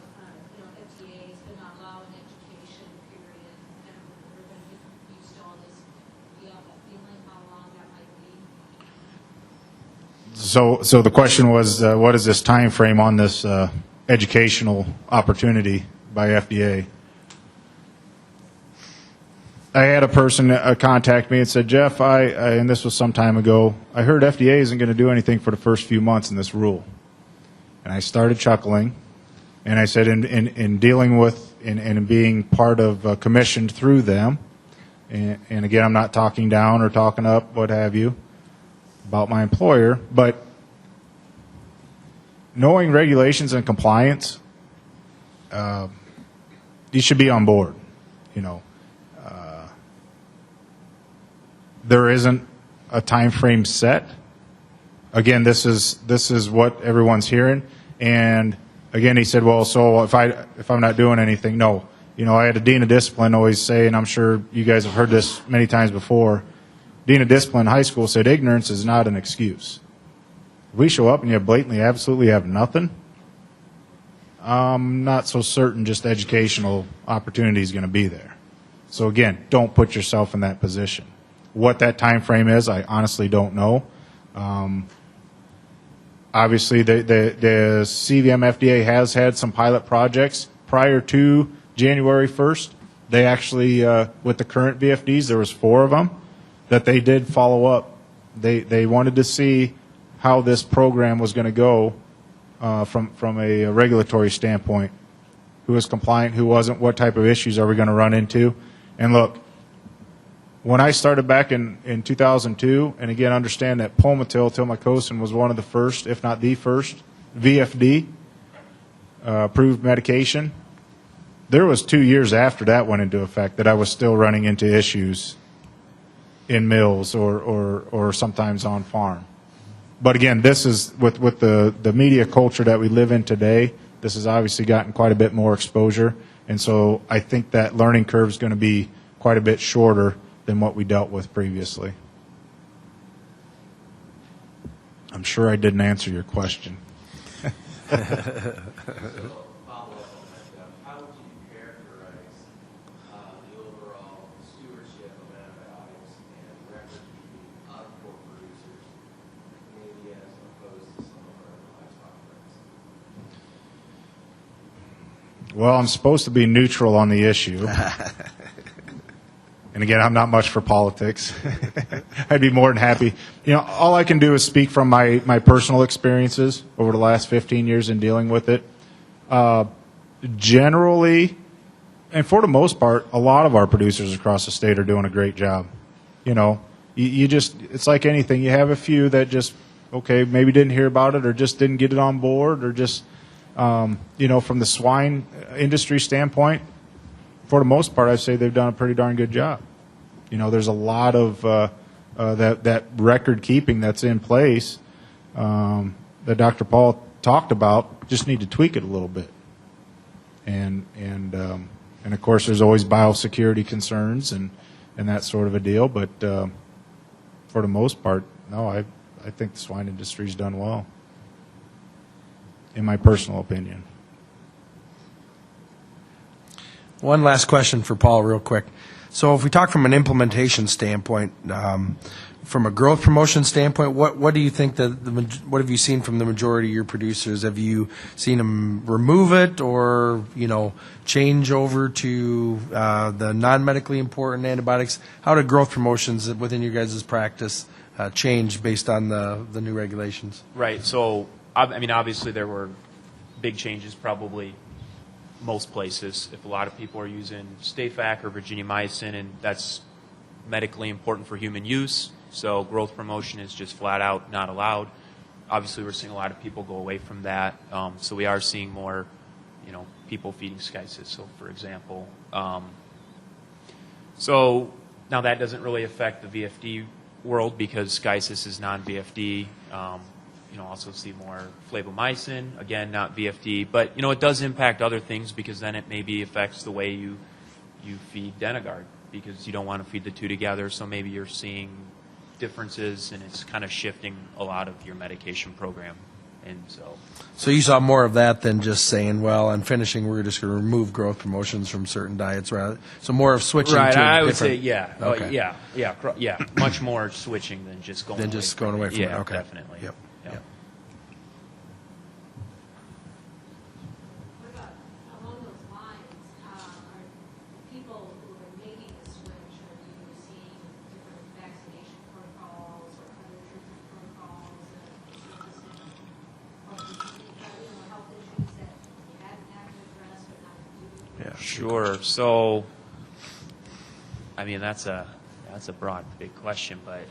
FDA is going to allow an education period, and we're going to get used to all this. Do you have a feeling how long that might be? So the question was, what is this time frame on this educational opportunity by FDA? I had a person contact me and said, Jeff, and this was some time ago, I heard FDA isn't going to do anything for the first few months in this rule. And I started chuckling, and I said, in dealing with and being part of commissioned through them, and again, I'm not talking down or talking up, what have you, about my employer, but knowing regulations and compliance, you should be on board, you know. There isn't a time frame set. Again, this is what everyone's hearing. And again, he said, well, so if I'm not doing anything, no. You know, I had a dean of discipline always say, and I'm sure you guys have heard this many times before, dean of discipline in high school said ignorance is not an excuse. If we show up and you blatantly absolutely have nothing, I'm not so certain just educational opportunity is going to be there. So again, don't put yourself in that position. What that time frame is, I honestly don't know. Obviously, the CVM FDA has had some pilot projects prior to January 1st. They actually, with the current VFDs, there was 4 of them that they did follow up. They wanted to see how this program was going to go from a regulatory standpoint. Who was compliant, who wasn't, what type of issues are we going to run into? And look, when I started back in 2002, and again, understand that Palmitil, tilmycosin, was one of the first, if not the first, VFD approved medication. There was 2 years after that went into effect that I was still running into issues in mills or sometimes on farm. But again, this is with the media culture that we live in today, this has obviously gotten quite a bit more exposure. And so I think that learning curve is going to be quite a bit shorter than what we dealt with previously. I'm sure I didn't answer your question. How would you characterize the overall stewardship of antibiotics and record keeping of pork producers, maybe as opposed to some of our livestock friends? Well, I'm supposed to be neutral on the issue. And again, I'm not much for politics. I'd be more than happy. You know, all I can do is speak from my personal experiences over the last 15 years in dealing with it. Generally, and for the most part, a lot of our producers across the state are doing a great job. You know, you just, it's like anything. You have a few that just, okay, maybe didn't hear about it or just didn't get it on board or just, you know, from the swine industry standpoint, for the most part, I'd say they've done a pretty darn good job. You know, there's a lot of that record keeping that's in place that Dr. Paul talked about. Just need to tweak it a little bit. And of course, there's always biosecurity concerns and that sort of a deal. But for the most part, no, I think the swine industry's done well, in my personal opinion. One last question for Paul, real quick. So if we talk from an implementation standpoint, from a growth promotion standpoint, what do you think what have you seen from the majority of your producers? Have you seen them remove it or, you know, change over to the non-medically important antibiotics? How do growth promotions within your guys' practice change based on the new regulations? Right. So, I mean, obviously there were big changes probably most places. If a lot of people are using Stayfac or Virginiamycin, and that's medically important for human use, so growth promotion is just flat out not allowed. Obviously, we're seeing a lot of people go away from that. So we are seeing more, you know, people feeding schisis, so for example. So now that doesn't really affect the VFD world because schisis is non-VFD. You know, also see more flavomycin, again, not VFD. But, you know, it does impact other things because then it maybe affects the way you feed Denagard because you don't want to feed the two together. So maybe you're seeing differences and it's kind of shifting a lot of your medication program. And So you saw more of that than just saying, well, on finishing, we're just going to remove growth promotions from certain diets, rather. So more of switching. Right, to I would different- say, yeah, Okay. yeah, much more switching than just going. Than just going away from yeah, it. Okay. definitely. Yep. Yep. Yep. What about along those lines, are people who are making the switch or Sure. So, I mean, that's a broad, big question, but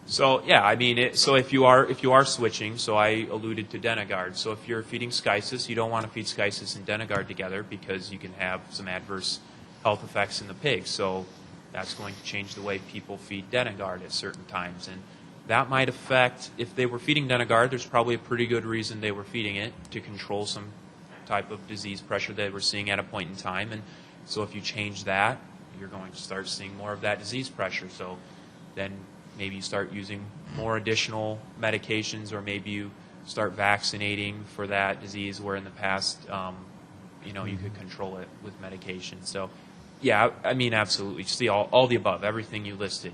so yeah, I mean, so if you are switching, so I alluded to Denagard. So if you're feeding Skysis, you don't want to feed Skysis and Denagard together because you can have some adverse health effects in the pigs. So that's going to change the way people feed Denagard at certain times, and that might affect, if they were feeding Denagard, there's probably a pretty good reason they were feeding it to control some type of disease pressure that we're seeing at a point in time. And so if you change that, you're going to start seeing more of that disease pressure. So then maybe you start using more additional medications, or maybe you start vaccinating for that disease where in the past, you could control it with medication. So yeah, I mean, absolutely. See all the above, everything you listed,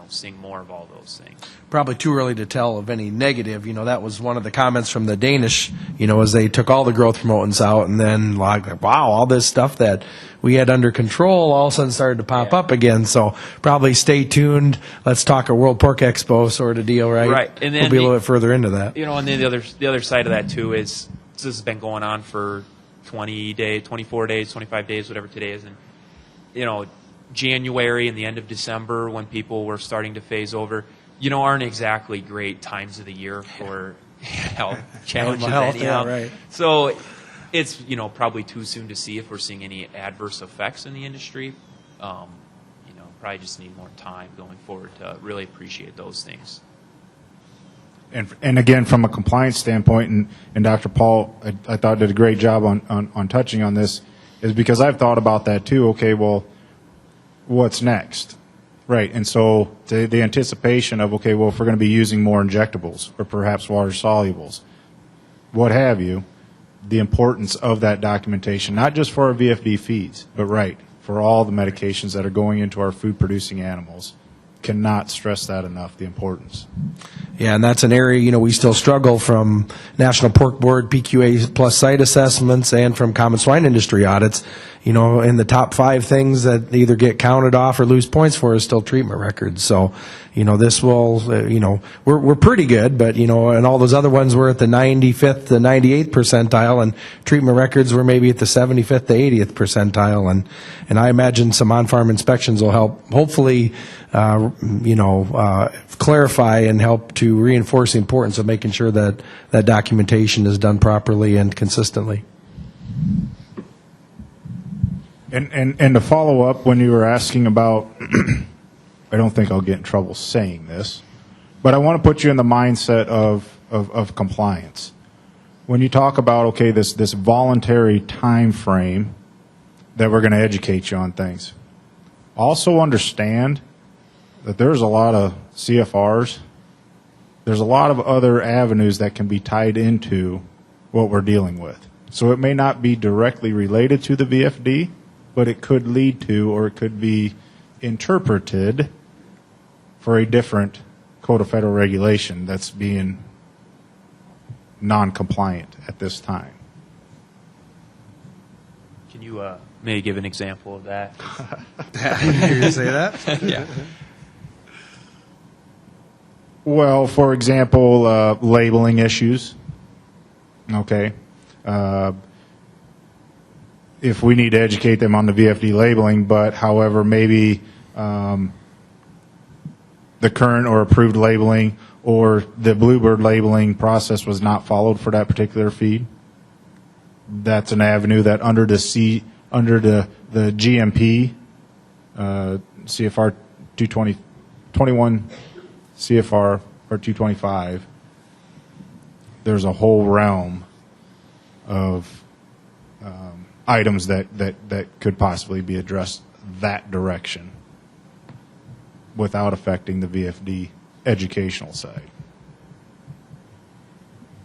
seeing more of all those things. Probably too early to tell of any negative. That was one of the comments from the Danish, as they took all the growth promotants out, and then like, wow, all this stuff that we had under control all of a sudden started to pop up again. So probably stay tuned. Let's talk a World Pork Expo sort of deal, right? Right. And then we'll be a little bit further into that. And then the other side of that too is this has been going on for 20 days, 24 days, 25 days, whatever today is, and January and the end of December, when people were starting to phase over, aren't exactly great times of the year for health challenges. Anyhow. Yeah, right. So it's probably too soon to see if we're seeing any adverse effects in the industry. Probably just need more time going forward to really appreciate those things. And again, from a compliance standpoint, and Dr. Paul, I thought did a great job on touching on this, is because I've thought about that too. Okay, well, what's next? Right, and so the anticipation of, okay, well, if we're going to be using more injectables or perhaps water solubles, what have you, the importance of that documentation, not just for our VFD feeds, but right, for all the medications that are going into our food-producing animals. Cannot stress that enough, the importance. Yeah, and that's an area, we still struggle from National Pork Board PQA plus site assessments and from common swine industry audits. In the top 5 things that either get counted off or lose points for is still treatment records. So, this will, we're pretty good, but, and all those other ones were at the 95th to 98th percentile, and treatment records were maybe at the 75th to 80th percentile. And I imagine some on-farm inspections will help, hopefully, clarify and help to reinforce the importance of making sure that that documentation is done properly and consistently. And to follow up, when you were asking about, I don't think I'll get in trouble saying this, but I want to put you in the mindset of compliance. When you talk about, okay, this voluntary time frame that we're going to educate you on things, also understand that there's a lot of CFRs, there's a lot of other avenues that can be tied into what we're dealing with. So it may not be directly related to the VFD, but it could lead to, or it could be interpreted for a different Code of Federal Regulation that's being non-compliant at this time. Can you maybe give an example of that? You're going to say that? Yeah. Well, for example, labeling issues. Okay. If we need to educate them on the VFD labeling, but however, maybe the current or approved labeling or the Bluebird labeling process was not followed for that particular feed, that's an avenue that under the GMP, CFR 221 CFR or 225, there's a whole realm of items that could possibly be addressed that direction without affecting the VFD educational side.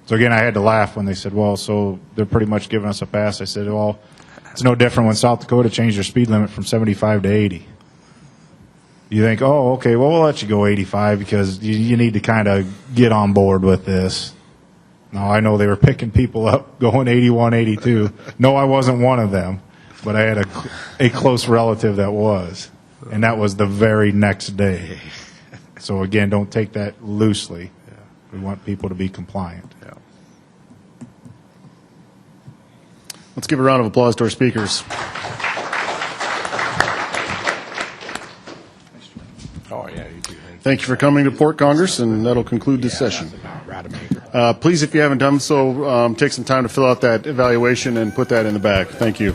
So again, I had to laugh when they said, well, so they're pretty much giving us a pass. I said, well, it's no different when South Dakota changed their speed limit from 75 to 80. You think, oh, okay, well, we'll let you go 85 because you need to kind of get on board with this. No, I know they were picking people up going 81, 82. No, I wasn't one of them, but I had a close relative that was, and that was the very next day. So again, don't take that loosely. We want people to be compliant. Let's give a round of applause to our speakers. Oh, yeah, you do. Thank you for coming to Port Congress, and that'll conclude this session. Rademacher. Please, if you haven't done so, take some time to fill out that evaluation and put that in the back. Thank you.